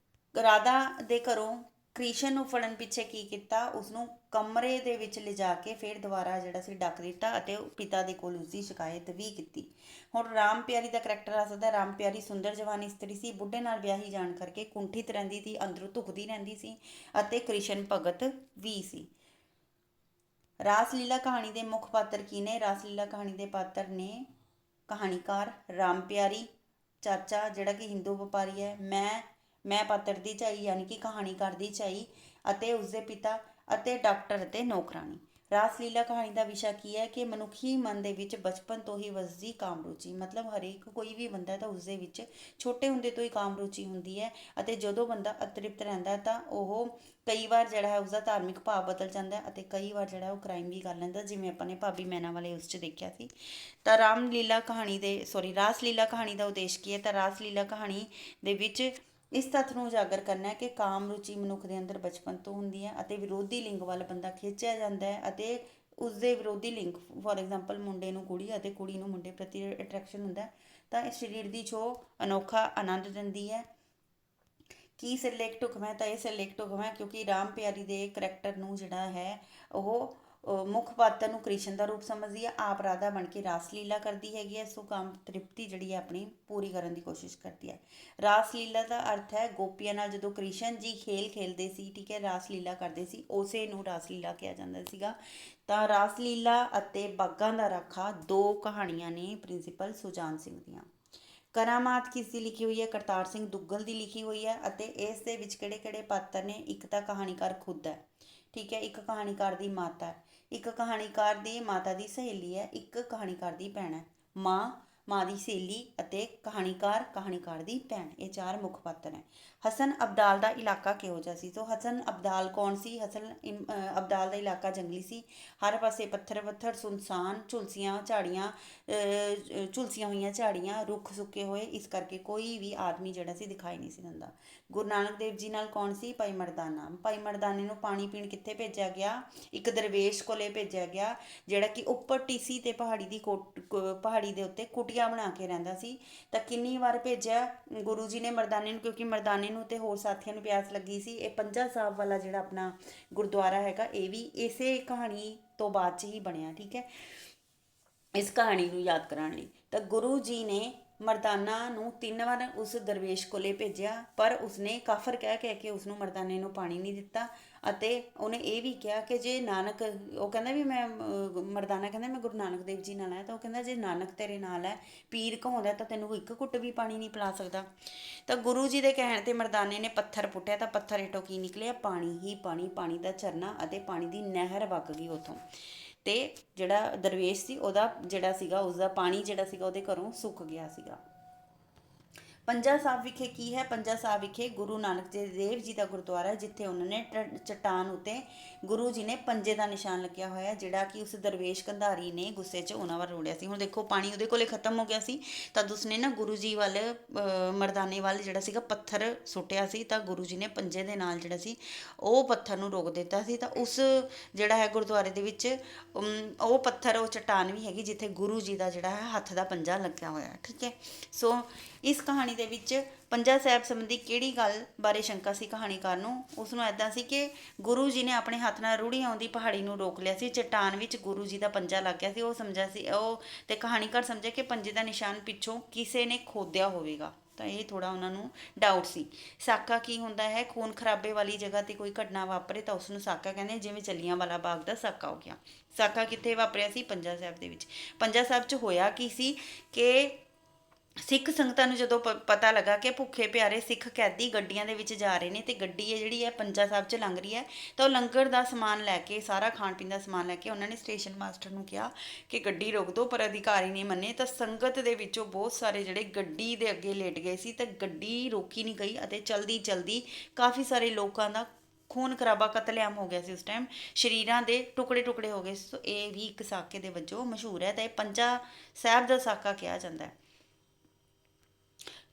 ਰਾਧਾ ਦੇ ਘਰੋਂ ਕ੍ਰਿਸ਼ਨ ਨੂੰ ਫੜਨ ਪਿੱਛੇ ਕੀ ਕੀਤਾ? ਉਸਨੂੰ ਕਮਰੇ ਦੇ ਵਿੱਚ ਲਿਜਾ ਕੇ ਫਿਰ ਦੁਬਾਰਾ ਜਿਹੜਾ ਸੀ ਡੱਕ ਦਿੱਤਾ ਅਤੇ ਪਿਤਾ ਦੇ ਕੋਲ ਉਸਦੀ ਸ਼ਿਕਾਇਤ ਵੀ ਕੀਤੀ। ਹੁਣ ਰਾਮ ਪਿਆਰੀ ਦਾ ਕਰੈਕਟਰ ਆ ਸਕਦਾ। ਰਾਮ ਪਿਆਰੀ ਸੁੰਦਰ ਜਵਾਨ ਇਸਤਰੀ ਸੀ, ਬੁੱਢੇ ਨਾਲ ਵਿਆਹੀ ਜਾਣ ਕਰਕੇ ਕੁੰਠਿਤ ਰਹਿੰਦੀ ਸੀ, ਅੰਦਰੋਂ ਧੁਖਦੀ ਰਹਿੰਦੀ ਸੀ, ਅਤੇ ਕ੍ਰਿਸ਼ਨ ਭਗਤ ਵੀ ਸੀ। ਰਾਸ ਲੀਲਾ ਕਹਾਣੀ ਦੇ ਮੁੱਖ ਪਾਤਰ ਕੀ ਨੇ? ਰਾਸ ਲੀਲਾ ਕਹਾਣੀ ਦੇ ਪਾਤਰ ਨੇ ਕਹਾਣੀਕਾਰ, ਰਾਮ ਪਿਆਰੀ, ਚਾਚਾ ਜਿਹੜਾ ਕਿ ਹਿੰਦੂ ਵਪਾਰੀ ਹੈ, ਮੈਂ ਪਾਤਰ ਦੀ ਝਾਈ ਯਾਨੀ ਕਿ ਕਹਾਣੀਕਾਰ ਦੀ ਝਾਈ, ਅਤੇ ਉਸਦੇ ਪਿਤਾ, ਅਤੇ ਡਾਕਟਰ ਅਤੇ ਨੌਕਰਾਣੀ। ਰਾਸ ਲੀਲਾ ਕਹਾਣੀ ਦਾ ਵਿਸ਼ਾ ਕੀ ਹੈ ਕਿ ਮਨੁੱਖੀ ਮਨ ਦੇ ਵਿੱਚ ਬਚਪਨ ਤੋਂ ਹੀ ਵਸਦੀ ਕਾਮ ਰੁਚੀ, ਮਤਲਬ ਹਰੇਕ ਕੋਈ ਵੀ ਬੰਦਾ ਤਾਂ ਉਸਦੇ ਵਿੱਚ ਛੋਟੇ ਹੁੰਦੇ ਤੋਂ ਹੀ ਕਾਮ ਰੁਚੀ ਹੁੰਦੀ ਹੈ, ਅਤੇ ਜਦੋਂ ਬੰਦਾ ਅਤ੍ਰਿਪਤ ਰਹਿੰਦਾ ਤਾਂ ਉਹ ਕਈ ਵਾਰ ਜਿਹੜਾ ਹੈ ਉਸਦਾ ਧਾਰਮਿਕ ਭਾਵ ਬਦਲ ਜਾਂਦਾ, ਅਤੇ ਕਈ ਵਾਰ ਜਿਹੜਾ ਉਹ ਕ੍ਰਾਈਮ ਵੀ ਕਰ ਲੈਂਦਾ, ਜਿਵੇਂ ਆਪਾਂ ਨੇ ਭਾਬੀ ਮੈਨਾ ਵਾਲੇ ਉਸ 'ਚ ਦੇਖਿਆ ਸੀ। ਤਾਂ ਰਾਸ ਲੀਲਾ ਕਹਾਣੀ ਦਾ ਉਦੇਸ਼ ਕੀ ਹੈ? ਤਾਂ ਰਾਸ ਲੀਲਾ ਕਹਾਣੀ ਦੇ ਵਿੱਚ ਇਸ ਤੱਥ ਨੂੰ ਉਜਾਗਰ ਕਰਨਾ ਹੈ ਕਿ ਕਾਮ ਰੁਚੀ ਮਨੁੱਖ ਦੇ ਅੰਦਰ ਬਚਪਨ ਤੋਂ ਹੁੰਦੀ ਹੈ, ਅਤੇ ਵਿਰੋਧੀ ਲਿੰਗ ਵੱਲ ਬੰਦਾ ਖਿੱਚਿਆ ਜਾਂਦਾ ਹੈ, ਅਤੇ ਉਸਦੇ ਵਿਰੋਧੀ ਲਿੰਗ, ਫੋਰ ਐਗਜ਼ਾਮਪਲ ਮੁੰਡੇ ਨੂੰ ਕੁੜੀ ਅਤੇ ਕੁੜੀ ਨੂੰ ਮੁੰਡੇ ਪ੍ਰਤੀ ਅਟਰੈਕਸ਼ਨ ਹੁੰਦਾ, ਤਾਂ ਇਸ ਸਰੀਰ ਦੀ ਛੋਹ ਅਨੋਖਾ ਆਨੰਦ ਦਿੰਦੀ ਹੈ। ਕੀ ਸਿਰਲੇਖ ਢੁਕਵਾਂ ਹੈ? ਤਾਂ ਇਹ ਸਿਰਲੇਖ ਢੁਕਵਾਂ ਹੈ ਕਿਉਂਕਿ ਰਾਮ ਪਿਆਰੀ ਦੇ ਕਰੈਕਟਰ ਨੂੰ ਜਿਹੜਾ ਹੈ ਉਹ ਮੁੱਖ ਪਾਤਰ ਨੂੰ ਕ੍ਰਿਸ਼ਨ ਦਾ ਰੂਪ ਸਮਝਦੀ ਹੈ, ਆਪ ਰਾਧਾ ਬਣ ਕੇ ਰਾਸ ਲੀਲਾ ਕਰਦੀ ਹੈਗੀ ਹੈ, ਸੋ ਕਾਮ ਤ੍ਰਿਪਤੀ ਜਿਹੜੀ ਹੈ ਆਪਣੀ ਪੂਰੀ ਕਰਨ ਦੀ ਕੋਸ਼ਿਸ਼ ਕਰਦੀ ਹੈ। ਰਾਸ ਲੀਲਾ ਦਾ ਅਰਥ ਹੈ ਗੋਪੀਆਂ ਨਾਲ ਜਦੋਂ ਕ੍ਰਿਸ਼ਨ ਜੀ ਖੇਲ ਖੇਲਦੇ ਸੀ, ਠੀਕ ਹੈ, ਰਾਸ ਲੀਲਾ ਕਰਦੇ ਸੀ, ਉਸੇ ਨੂੰ ਰਾਸ ਲੀਲਾ ਕਿਹਾ ਜਾਂਦਾ ਸੀਗਾ। ਤਾਂ ਰਾਸ ਲੀਲਾ ਅਤੇ ਬਾਗਾਂ ਦਾ ਰਾਖਾ 2 ਕਹਾਣੀਆਂ ਨੇ ਪ੍ਰਿੰਸੀਪਲ ਸੁਜਾਨ ਸਿੰਘ ਦੀਆਂ। ਕਰਾਮਾਤ ਕਿਸ ਦੀ ਲਿਖੀ ਹੋਈ ਹੈ? ਕਰਤਾਰ ਸਿੰਘ ਦੁੱਗਲ ਦੀ ਲਿਖੀ ਹੋਈ ਹੈ, ਅਤੇ ਇਸ ਦੇ ਵਿੱਚ ਕਿਹੜੇ ਕਿਹੜੇ ਪਾਤਰ ਨੇ? ਇੱਕ ਤਾਂ ਕਹਾਣੀਕਾਰ ਖੁਦ ਹੈ, ਠੀਕ ਹੈ, ਇੱਕ ਕਹਾਣੀਕਾਰ ਦੀ ਮਾਤਾ ਹੈ, ਇੱਕ ਕਹਾਣੀਕਾਰ ਦੀ ਮਾਤਾ ਦੀ ਸਹੇਲੀ ਹੈ, ਇੱਕ ਕਹਾਣੀਕਾਰ ਦੀ ਭੈਣ ਹੈ। ਮਾਂ ਦੀ ਸਹੇਲੀ ਅਤੇ ਕਹਾਣੀਕਾਰ ਦੀ ਭੈਣ, ਇਹ 4 ਮੁੱਖ ਪਾਤਰ ਹੈ। ਹਸਨ ਅਬਦਾਲ ਦਾ ਇਲਾਕਾ ਕਿਹੋ ਜਿਹਾ ਸੀ? ਸੋ ਹਸਨ ਅਬਦਾਲ ਕੌਣ ਸੀ? ਹਸਨ ਅਬਦਾਲ ਦਾ ਇਲਾਕਾ ਜੰਗਲੀ ਸੀ, ਹਰ ਪਾਸੇ ਪੱਥਰ ਸੁਨਸਾਨ, ਝੁਲਸੀਆਂ ਹੋਈਆਂ ਝਾੜੀਆਂ, ਰੁੱਖ ਸੁੱਕੇ ਹੋਏ, ਇਸ ਕਰਕੇ ਕੋਈ ਵੀ ਆਦਮੀ ਜਿਹੜਾ ਸੀ ਦਿਖਾਈ ਨਹੀਂ ਸੀ ਦਿੰਦਾ। ਗੁਰੂ ਨਾਨਕ ਦੇਵ ਜੀ ਨਾਲ ਕੌਣ ਸੀ? ਭਾਈ ਮਰਦਾਨੇ ਨੂੰ ਪਾਣੀ ਪੀਣ ਕਿੱਥੇ ਭੇਜਿਆ ਗਿਆ? ਇੱਕ ਦਰਵੇਸ਼ ਕੋਲੇ ਭੇਜਿਆ ਗਿਆ, ਜਿਹੜਾ ਕਿ ਉੱਪਰ ਟੀਸੀ ਤੇ ਪਹਾੜੀ ਦੇ ਉੱਤੇ ਕੁਟੀਆ ਬਣਾ ਕੇ ਰਹਿੰਦਾ ਸੀ। ਤਾਂ ਕਿੰਨੀ ਵਾਰ ਭੇਜਿਆ ਗੁਰੂ ਜੀ ਨੇ ਮਰਦਾਨੇ ਨੂੰ? ਕਿਉਂਕਿ ਮਰਦਾਨੇ ਨੂੰ ਤੇ ਹੋਰ ਸਾਥੀਆਂ ਨੂੰ ਪਿਆਸ ਲੱਗੀ ਸੀ। ਇਹ ਪੰਜਾ ਸਾਹਿਬ ਵਾਲਾ ਜਿਹੜਾ ਆਪਣਾ ਗੁਰਦੁਆਰਾ ਹੈਗਾ, ਇਹ ਵੀ ਇਸੇ ਕਹਾਣੀ ਤੋਂ ਬਾਅਦ 'ਚ ਹੀ ਬਣਿਆ, ਠੀਕ ਹੈ, ਇਸ ਕਹਾਣੀ ਨੂੰ ਯਾਦ ਕਰਾਉਣ ਲਈ। ਤਾਂ ਗੁਰੂ ਜੀ ਨੇ ਮਰਦਾਨਾ ਨੂੰ 3 ਵਾਰ ਉਸ ਦਰਵੇਸ਼ ਕੋਲੇ ਭੇਜਿਆ, ਪਰ ਉਸਨੇ ਕਾਫਰ ਕਹਿ ਕੇ ਉਸਨੂੰ ਮਰਦਾਨੇ ਨੂੰ ਪਾਣੀ ਨਹੀਂ ਦਿੱਤਾ, ਅਤੇ ਉਹਨੇ ਇਹ ਵੀ ਕਿਹਾ ਕਿ ਜੇ ਨਾਨਕ, ਉਹ ਕਹਿੰਦਾ ਵੀ ਮਰਦਾਨਾ ਕਹਿੰਦਾ ਮੈਂ ਗੁਰੂ ਨਾਨਕ ਦੇਵ ਜੀ ਨਾਲ ਆਇਆ, ਤਾਂ ਉਹ ਕਹਿੰਦਾ ਜੇ ਨਾਨਕ ਤੇਰੇ ਨਾਲ ਹੈ, ਪੀਰ ਕਹਾਉਂਦਾ, ਤਾਂ ਤੈਨੂੰ ਇੱਕ ਘੁੱਟ ਵੀ ਪਾਣੀ ਨਹੀਂ ਪਿਲਾ ਸਕਦਾ। ਤਾਂ ਗੁਰੂ ਜੀ ਦੇ ਕਹਿਣ 'ਤੇ ਮਰਦਾਨੇ ਨੇ ਪੱਥਰ ਪੁੱਟਿਆ, ਤਾਂ ਪੱਥਰ ਹੇਠੋਂ ਕੀ ਨਿਕਲਿਆ? ਪਾਣੀ ਹੀ ਪਾਣੀ ਦਾ ਝਰਨਾ, ਅਤੇ ਪਾਣੀ ਦੀ ਨਹਿਰ ਵਗ ਗਈ ਉੱਥੋਂ, ਅਤੇ ਜਿਹੜਾ ਦਰਵੇਸ਼ ਸੀ ਉਹਦਾ ਜਿਹੜਾ ਸੀਗਾ ਉਸਦਾ ਪਾਣੀ ਜਿਹੜਾ ਸੀਗਾ ਉਹਦੇ ਘਰੋਂ ਸੁੱਕ ਗਿਆ ਸੀਗਾ। ਪੰਜਾ ਸਾਹਿਬ ਵਿਖੇ ਕੀ ਹੈ? ਪੰਜਾ ਸਾਹਿਬ ਵਿਖੇ ਗੁਰੂ ਨਾਨਕ ਦੇਵ ਜੀ ਦਾ ਗੁਰਦੁਆਰਾ ਹੈ, ਜਿੱਥੇ ਉਹਨਾਂ ਨੇ ਚਟਾਨ ਉੱਤੇ ਗੁਰੂ ਜੀ ਨੇ ਪੰਜੇ ਦਾ ਨਿਸ਼ਾਨ ਲੱਗਿਆ ਹੋਇਆ, ਜਿਹੜਾ ਕਿ ਉਸ ਦਰਵੇਸ਼ ਕੰਧਾਰੀ ਨੇ ਗੁੱਸੇ 'ਚ ਉਹਨਾਂ ਵੱਲ ਰੋੜਿਆ ਸੀ। ਹੁਣ ਦੇਖੋ ਪਾਣੀ ਉਹਦੇ ਕੋਲੇ ਖਤਮ ਹੋ ਗਿਆ ਸੀ, ਤਾਂ ਉਸਨੇ ਨਾ ਗੁਰੂ ਜੀ ਵੱਲ ਮਰਦਾਨੇ ਵੱਲ ਜਿਹੜਾ ਸੀਗਾ ਪੱਥਰ ਸੁੱਟਿਆ ਸੀ, ਤਾਂ ਗੁਰੂ ਜੀ ਨੇ ਪੰਜੇ ਦੇ ਨਾਲ ਜਿਹੜਾ ਸੀ ਉਹ ਪੱਥਰ ਨੂੰ ਰੋਕ ਦਿੱਤਾ ਸੀ। ਤਾਂ ਉਸ ਜਿਹੜਾ ਹੈ ਗੁਰਦੁਆਰੇ ਦੇ ਵਿੱਚ ਉਹ ਪੱਥਰ, ਉਹ ਚਟਾਨ ਵੀ ਹੈਗੀ ਜਿੱਥੇ ਗੁਰੂ ਜੀ ਦਾ ਜਿਹੜਾ ਹੈ ਹੱਥ ਦਾ ਪੰਜਾ ਲੱਗਿਆ ਹੋਇਆ, ਠੀਕ ਹੈ। ਸੋ ਇਸ ਕਹਾਣੀ ਕਹਾਣੀ ਦੇ ਵਿੱਚ ਪੰਜਾ ਸਾਹਿਬ ਸੰਬੰਧੀ ਕਿਹੜੀ ਗੱਲ ਬਾਰੇ ਸ਼ੰਕਾ ਸੀ ਕਹਾਣੀਕਾਰ ਨੂੰ? ਉਸ ਨੂੰ ਇੱਦਾਂ ਸੀ ਕਿ ਗੁਰੂ ਜੀ ਨੇ ਆਪਣੇ ਹੱਥ ਨਾਲ ਰੂੜੀ ਆਉਂਦੀ ਪਹਾੜੀ ਨੂੰ ਰੋਕ ਲਿਆ ਸੀ, ਚਟਾਨ ਵਿੱਚ ਗੁਰੂ ਜੀ ਦਾ ਪੰਜਾ ਲੱਗ ਗਿਆ ਸੀ, ਉਹ ਸਮਝਿਆ ਸੀ ਉਹ, ਤੇ ਕਹਾਣੀਕਾਰ ਸਮਝਿਆ ਕਿ ਪੰਜੇ ਦਾ ਨਿਸ਼ਾਨ ਪਿੱਛੋਂ ਕਿਸੇ ਨੇ ਖੋਦਿਆ ਹੋਵੇਗਾ, ਤਾਂ ਇਹ ਥੋੜਾ ਉਹਨਾਂ ਨੂੰ ਡਾਊਟ ਸੀ। ਸਾਕਾ ਕੀ ਹੁੰਦਾ ਹੈ? ਖੂਨ ਖਰਾਬੇ ਵਾਲੀ ਜਗ੍ਹਾ ਤੇ ਕੋਈ ਘਟਨਾ ਵਾਪਰੇ ਤਾਂ ਉਸ ਨੂੰ ਸਾਕਾ ਕਹਿੰਦੇ, ਜਿਵੇਂ ਜਲਿਆਂਵਾਲਾ ਬਾਗ ਦਾ ਸਾਕਾ ਹੋ ਗਿਆ। ਸਾਕਾ ਕਿੱਥੇ ਵਾਪਰਿਆ ਸੀ? ਪੰਜਾ ਸਾਹਿਬ ਦੇ ਵਿੱਚ। ਪੰਜਾ ਸਾਹਿਬ 'ਚ ਹੋਇਆ ਕੀ ਸੀ ਕਿ ਸਿੱਖ ਸੰਗਤਾਂ ਨੂੰ ਜਦੋਂ ਪਤਾ ਲੱਗਾ ਕਿ ਭੁੱਖੇ ਪਿਆਰੇ ਸਿੱਖ ਕੈਦੀ ਗੱਡੀਆਂ ਦੇ ਵਿੱਚ ਜਾ ਰਹੇ ਨੇ, ਤੇ ਗੱਡੀ ਹੈ ਜਿਹੜੀ ਹੈ ਪੰਜਾ ਸਾਹਿਬ 'ਚ ਲੰਘ ਰਹੀ ਹੈ, ਤਾਂ ਉਹ ਲੰਗਰ ਦਾ ਸਮਾਨ ਲੈ ਕੇ, ਸਾਰਾ ਖਾਣ ਪੀਣ ਦਾ ਸਮਾਨ ਲੈ ਕੇ ਉਹਨਾਂ ਨੇ ਸਟੇਸ਼ਨ ਮਾਸਟਰ ਨੂੰ ਕਿਹਾ ਕਿ ਗੱਡੀ ਰੋਕ ਦਿਓ, ਪਰ ਅਧਿਕਾਰੀ ਨਹੀਂ ਮੰਨੇ। ਤਾਂ ਸੰਗਤ ਦੇ ਵਿੱਚੋਂ ਬਹੁਤ ਸਾਰੇ ਜਿਹੜੇ ਗੱਡੀ ਦੇ ਅੱਗੇ ਲੇਟ ਗਏ ਸੀ, ਤਾਂ ਗੱਡੀ ਰੋਕੀ ਨਹੀਂ ਗਈ ਅਤੇ ਚਲਦੀ ਚਲਦੀ ਕਾਫੀ ਸਾਰੇ ਲੋਕਾਂ ਦਾ ਖੂਨ ਖਰਾਬਾ, ਕਤਲੇਆਮ ਹੋ ਗਿਆ ਸੀ। ਉਸ ਟਾਈਮ ਸਰੀਰਾਂ ਦੇ ਟੁਕੜੇ ਟੁਕੜੇ ਹੋ ਗਏ ਸੀ। ਸੋ ਇਹ ਵੀ ਇੱਕ ਸਾਕੇ ਦੇ ਵਜੋਂ ਮਸ਼ਹੂਰ ਹੈ, ਤਾਂ ਇਹ ਪੰਜਾ ਸਾਹਿਬ ਦਾ ਸਾਕਾ ਕਿਹਾ ਜਾਂਦਾ ਹੈ।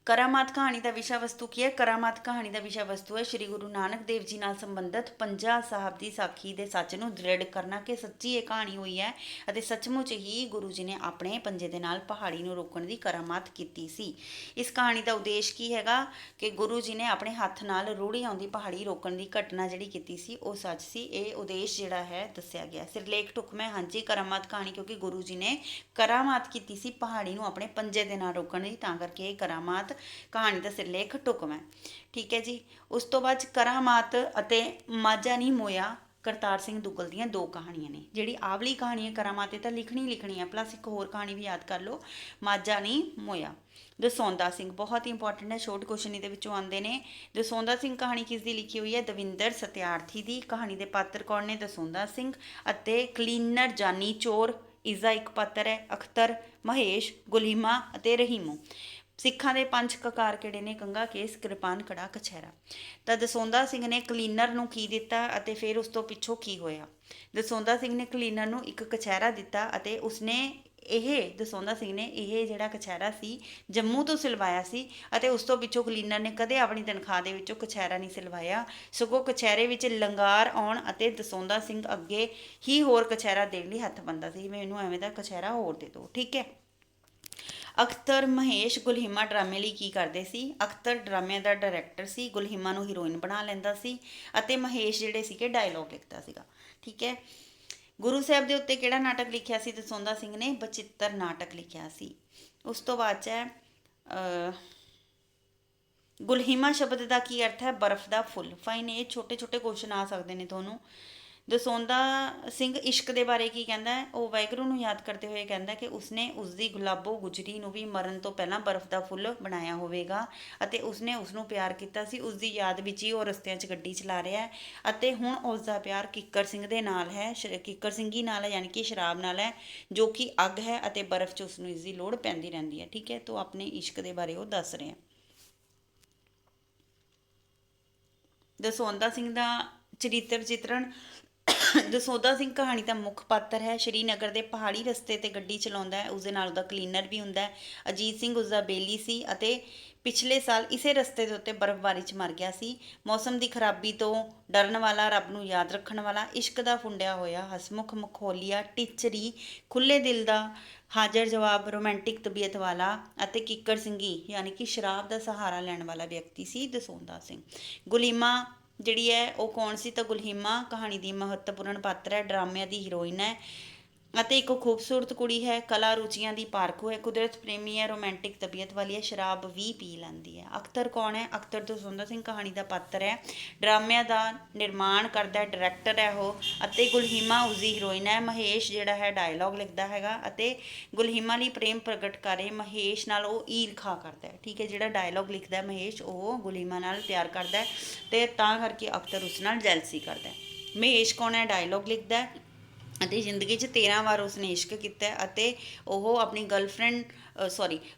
ਕਰਾਮਾਤ ਕਹਾਣੀ ਦਾ ਵਿਸ਼ਾ ਵਸਤੂ ਕੀ ਹੈ? ਕਰਾਮਾਤ ਕਹਾਣੀ ਦਾ ਵਿਸ਼ਾ ਵਸਤੂ ਹੈ ਸ਼੍ਰੀ ਗੁਰੂ ਨਾਨਕ ਦੇਵ ਜੀ ਨਾਲ ਸੰਬੰਧਿਤ ਪੰਜਾ ਸਾਹਿਬ ਦੀ ਸਾਖੀ ਦੇ ਸੱਚ ਨੂੰ ਦ੍ਰਿੜ ਕਰਨਾ ਕਿ ਸੱਚੀ ਇਹ ਕਹਾਣੀ ਹੋਈ ਹੈ ਅਤੇ ਸੱਚਮੁੱਚ ਹੀ ਗੁਰੂ ਜੀ ਨੇ ਆਪਣੇ ਪੰਜੇ ਦੇ ਨਾਲ ਪਹਾੜੀ ਨੂੰ ਰੋਕਣ ਦੀ ਕਰਾਮਾਤ ਕੀਤੀ ਸੀ। ਇਸ ਕਹਾਣੀ ਦਾ ਉਦੇਸ਼ ਕੀ ਹੈਗਾ ਕਿ ਗੁਰੂ ਜੀ ਨੇ ਆਪਣੇ ਹੱਥ ਨਾਲ ਰੂੜੀ ਆਉਂਦੀ ਪਹਾੜੀ ਰੋਕਣ ਦੀ ਘਟਨਾ ਜਿਹੜੀ ਕੀਤੀ ਸੀ ਉਹ ਸੱਚ ਸੀ। ਇਹ ਉਦੇਸ਼ ਜਿਹੜਾ ਹੈ ਦੱਸਿਆ ਗਿਆ। ਸਿਰਲੇਖ ਢੁਕਵੇਂ, ਹਾਂਜੀ ਕਰਾਮਾਤ ਕਹਾਣੀ, ਕਿਉਂਕਿ ਗੁਰੂ ਜੀ ਨੇ ਕਰਾਮਾਤ ਕੀਤੀ ਸੀ ਪਹਾੜੀ ਨੂੰ ਆਪਣੇ ਪੰਜੇ ਦੇ ਨਾਲ ਰੋਕਣ ਦੀ, ਤਾਂ ਕਰਕੇ ਇਹ ਕਰਾਮਾਤ ਕਹਾਣੀ ਦਾ ਸਿਰਲੇਖ ਢੁਕਵਾਂ। ਠੀਕ ਹੈ ਜੀ। ਉਸ ਤੋਂ ਬਾਅਦ ਕਰਾਮਾਤ ਅਤੇ ਮਾਝਾ ਨਹੀਂ ਮੋਇਆ ਕਰਤਾਰ ਸਿੰਘ ਦੁੱਗਲ ਦੀਆਂ ਦੋ ਕਹਾਣੀਆਂ ਨੇ। ਜਿਹੜੀ ਆਵਲੀ ਕਹਾਣੀ ਹੈ ਕਰਾਮਾਤ, ਇਹ ਤਾਂ ਲਿਖਣੀ ਹੈ, ਪਲੱਸ ਇੱਕ ਹੋਰ ਕਹਾਣੀ ਵੀ ਯਾਦ ਕਰ ਲਓ, ਮਾਝਾ ਨਹੀਂ ਮੋਇਆ। ਦਸੌਂਦਾ ਸਿੰਘ ਬਹੁਤ ਹੀ ਇੰਪੋਰਟੈਂਟ ਹੈ, ਸ਼ੋਰਟ ਕੁਐਸਚਨ ਇਹਦੇ ਵਿੱਚੋਂ ਆਉਂਦੇ ਨੇ। ਦਸੌਂਦਾ ਸਿੰਘ ਕਹਾਣੀ ਕਿਸ ਦੀ ਲਿਖੀ ਹੋਈ ਹੈ? ਦਵਿੰਦਰ ਸਤਿਆਰਥੀ ਦੀ। ਕਹਾਣੀ ਦੇ ਪਾਤਰ ਕੌਣ ਨੇ? ਦਸੌਂਦਾ ਸਿੰਘ ਅਤੇ ਕਲੀਨਰ ਜਾਨੀ ਚੋਰ ਇਸਦਾ ਇੱਕ ਪਾਤਰ ਹੈ। ਅਖਤਰ, ਮਹੇਸ਼, ਗੁਲੀਮਾ ਅਤੇ ਰਹੀਮੋ। ਸਿੱਖਾਂ ਦੇ ਪੰਜ ਕਕਾਰ ਕਿਹੜੇ ਨੇ? ਕੰਘਾ, ਕੇਸ, ਕਿਰਪਾਨ, ਕੜਾ, ਕਛਹਿਰਾ। ਤਾਂ ਦਸੌਂਦਾ ਸਿੰਘ ਨੇ ਕਲੀਨਰ ਨੂੰ ਕੀ ਦਿੱਤਾ ਅਤੇ ਫਿਰ ਉਸ ਤੋਂ ਪਿੱਛੋਂ ਕੀ ਹੋਇਆ? ਦਸੌਂਦਾ ਸਿੰਘ ਨੇ ਕਲੀਨਰ ਨੂੰ ਇੱਕ ਕਛਹਿਰਾ ਦਿੱਤਾ ਅਤੇ ਉਸਨੇ ਦਸੌਂਦਾ ਸਿੰਘ ਨੇ ਇਹ ਜਿਹੜਾ ਕਛਹਿਰਾ ਸੀ ਜੰਮੂ ਤੋਂ ਸਿਲਵਾਇਆ ਸੀ, ਅਤੇ ਉਸ ਤੋਂ ਪਿੱਛੋਂ ਕਲੀਨਰ ਨੇ ਕਦੇ ਆਪਣੀ ਤਨਖਾਹ ਦੇ ਵਿੱਚੋਂ ਕਛਹਿਰਾ ਨਹੀਂ ਸਿਲਵਾਇਆ, ਸਗੋਂ ਕਛਹਿਰੇ ਵਿੱਚ ਲੰਗਾਰ ਆਉਣ ਅਤੇ ਦਸੌਂਦਾ ਸਿੰਘ ਅੱਗੇ ਹੀ ਹੋਰ ਕਛਹਿਰਾ ਦੇਣ ਲਈ ਹੱਥ ਬੰਨ੍ਹਦਾ ਸੀ, ਮੈਨੂੰ ਐਵੇਂ ਦਾ ਕਛਹਿਰਾ ਹੋਰ ਦੇ ਦਿਓ। ਠੀਕ ਹੈ। ਅਖਤਰ, ਮਹੇਸ਼, ਗੁਲਹੀਮਾ ਡਰਾਮੇ ਲਈ ਕੀ ਕਰਦੇ ਸੀ? ਅਖਤਰ ਡਰਾਮਿਆਂ ਦਾ ਡਾਇਰੈਕਟਰ ਸੀ, ਗੁਲਹੀਮਾ ਨੂੰ ਹੀਰੋਇਨ ਬਣਾ ਲੈਂਦਾ ਸੀ, ਅਤੇ ਮਹੇਸ਼ ਜਿਹੜੇ ਸੀਗੇ ਡਾਇਲੋਗ ਲਿਖਦਾ ਸੀਗਾ। ਠੀਕ ਹੈ। ਗੁਰੂ ਸਾਹਿਬ ਦੇ ਉੱਤੇ ਕਿਹੜਾ ਨਾਟਕ ਲਿਖਿਆ ਸੀ ਦਸੌਂਦਾ ਸਿੰਘ ਨੇ? ਬਚਿੱਤਰ ਨਾਟਕ ਲਿਖਿਆ ਸੀ। ਉਸ ਤੋਂ ਬਾਅਦ 'ਚ ਹੈ ਗੁਲਹੀਮਾ ਸ਼ਬਦ ਦਾ ਕੀ ਅਰਥ ਹੈ? ਬਰਫ਼ ਦਾ ਫੁੱਲ। ਫਾਈਨ, ਇਹ ਛੋਟੇ ਛੋਟੇ ਕੁਐਸਚਨ ਆ ਸਕਦੇ ਨੇ ਤੁਹਾਨੂੰ। ਦਸੌਂਦਾ ਸਿੰਘ ਇਸ਼ਕ ਦੇ ਬਾਰੇ ਕੀ ਕਹਿੰਦਾ ਹੈ? ਉਹ ਵਾਹਿਗੁਰੂ ਨੂੰ ਯਾਦ ਕਰਦੇ ਹੋਏ ਕਹਿੰਦਾ ਕਿ ਉਸਨੇ ਉਸਦੀ ਗੁਲਾਬੋ ਗੁਜਰੀ ਨੂੰ ਵੀ ਮਰਨ ਤੋਂ ਪਹਿਲਾਂ ਬਰਫ਼ ਦਾ ਫੁੱਲ ਬਣਾਇਆ ਹੋਵੇਗਾ, ਅਤੇ ਉਸਨੇ ਉਸਨੂੰ ਪਿਆਰ ਕੀਤਾ ਸੀ, ਉਸਦੀ ਯਾਦ ਵਿੱਚ ਹੀ ਉਹ ਰਸਤਿਆਂ 'ਚ ਗੱਡੀ ਚਲਾ ਰਿਹਾ ਹੈ, ਅਤੇ ਹੁਣ ਉਸਦਾ ਪਿਆਰ ਕਿੱਕਰ ਸਿੰਘ ਦੇ ਨਾਲ ਹੈ, ਕਿੱਕਰ ਸਿੰਘੀ ਨਾਲ ਹੈ, ਯਾਨੀ ਕਿ ਸ਼ਰਾਬ ਨਾਲ ਹੈ, ਜੋ ਕਿ ਅੱਗ ਹੈ, ਅਤੇ ਬਰਫ਼ 'ਚ ਉਸਨੂੰ ਇਸ ਦੀ ਲੋੜ ਪੈਂਦੀ ਰਹਿੰਦੀ ਹੈ। ਠੀਕ ਹੈ। ਤੋਂ ਆਪਣੇ ਇਸ਼ਕ ਦੇ ਬਾਰੇ ਉਹ ਦੱਸ ਰਿਹਾ। ਦਸੌਂਦਾ ਸਿੰਘ ਦਾ ਚਰਿੱਤਰ ਚਿਤਰਣ। ਦਸੌਂਦਾ ਸਿੰਘ ਕਹਾਣੀ ਦਾ ਮੁੱਖ ਪਾਤਰ ਹੈ। ਸ਼੍ਰੀਨਗਰ ਦੇ ਪਹਾੜੀ ਰਸਤੇ 'ਤੇ ਗੱਡੀ ਚਲਾਉਂਦਾ ਹੈ, ਉਸਦੇ ਨਾਲ ਉਹਦਾ ਕਲੀਨਰ ਵੀ ਹੁੰਦਾ ਹੈ। ਅਜੀਤ ਸਿੰਘ ਉਸਦਾ ਬੇਲੀ ਸੀ, ਅਤੇ ਪਿਛਲੇ ਸਾਲ ਇਸੇ ਰਸਤੇ ਦੇ ਉੱਤੇ ਬਰਫ਼ਬਾਰੀ 'ਚ ਮਰ ਗਿਆ ਸੀ। ਮੌਸਮ ਦੀ ਖਰਾਬੀ ਤੋਂ ਡਰਨ ਵਾਲਾ, ਰੱਬ ਨੂੰ ਯਾਦ ਰੱਖਣ ਵਾਲਾ, ਇਸ਼ਕ ਦਾ ਫੁੰਡਿਆ ਹੋਇਆ, ਹਸਮੁਖ, ਮਖੌਲੀਆ, ਟਿਚਰੀ, ਖੁੱਲ੍ਹੇ ਦਿਲ ਦਾ, ਹਾਜ਼ਰ ਜਵਾਬ, ਰੋਮਾਂਟਿਕ ਤਬੀਅਤ ਵਾਲਾ, ਅਤੇ ਕਿੱਕਰ ਸਿੰਘੀ ਯਾਨੀ ਕਿ ਸ਼ਰਾਬ ਦਾ ਸਹਾਰਾ ਲੈਣ ਵਾਲਾ ਵਿਅਕਤੀ ਸੀ ਦਸੌਂਦਾ ਸਿੰਘ। ਗੁਲੀਮਾ ਜਿਹੜੀ ਹੈ ਉਹ ਕੌਣ ਸੀ? ਤਾਂ ਗੁਲਹੀਮਾ ਕਹਾਣੀ ਦੀ ਮਹੱਤਵਪੂਰਨ ਪਾਤਰ ਹੈ, ਡਰਾਮਿਆਂ ਦੀ ਹੀਰੋਇਨ ਹੈ, ਅਤੇ ਇੱਕ ਖੂਬਸੂਰਤ ਕੁੜੀ ਹੈ, ਕਲਾ ਰੁਚੀਆਂ ਦੀ ਪਾਰਖੂ ਹੈ, ਕੁਦਰਤ ਪ੍ਰੇਮੀ ਹੈ, ਰੋਮਾਂਟਿਕ ਤਬੀਅਤ ਵਾਲੀ ਹੈ, ਸ਼ਰਾਬ ਵੀ ਪੀ ਲੈਂਦੀ ਹੈ। ਅਖਤਰ ਕੌਣ ਹੈ? ਅਖਤਰ ਦਸੌਂਦਾ ਸਿੰਘ ਕਹਾਣੀ ਦਾ ਪਾਤਰ ਹੈ, ਡਰਾਮਿਆਂ ਦਾ ਨਿਰਮਾਣ ਕਰਦਾ, ਡਾਇਰੈਕਟਰ ਹੈ ਉਹ, ਅਤੇ ਗੁਲਹੀਮਾ ਉਸਦੀ ਹੀਰੋਇਨ ਹੈ। ਮਹੇਸ਼ ਜਿਹੜਾ ਹੈ ਡਾਇਲੋਗ ਲਿਖਦਾ ਹੈਗਾ, ਅਤੇ ਗੁਲਹੀਮਾ ਲਈ ਪ੍ਰੇਮ ਪ੍ਰਗਟ ਕਰੇ, ਮਹੇਸ਼ ਨਾਲ ਉਹ ਈਰਖਾ ਕਰਦਾ ਹੈ। ਠੀਕ ਹੈ। ਜਿਹੜਾ ਡਾਇਲੋਗ ਲਿਖਦਾ ਮਹੇਸ਼, ਉਹ ਗੁਲਹੀਮਾ ਨਾਲ ਪਿਆਰ ਕਰਦਾ ਹੈ, ਅਤੇ ਤਾਂ ਕਰਕੇ ਅਖਤਰ ਉਸ ਨਾਲ ਜੈਲਸੀ ਕਰਦਾ ਹੈ। ਮਹੇਸ਼ ਕੌਣ ਹੈ? ਡਾਇਲੋਗ ਲਿਖਦਾ ਹੈ, ਅਤੇ ਜ਼ਿੰਦਗੀ 'ਚ 13 ਵਾਰ ਉਸਨੇ ਇਸ਼ਕ ਕੀਤਾ, ਅਤੇ ਉਹ ਆਪਣੀ ਗਰਲਫਰੈਂਡ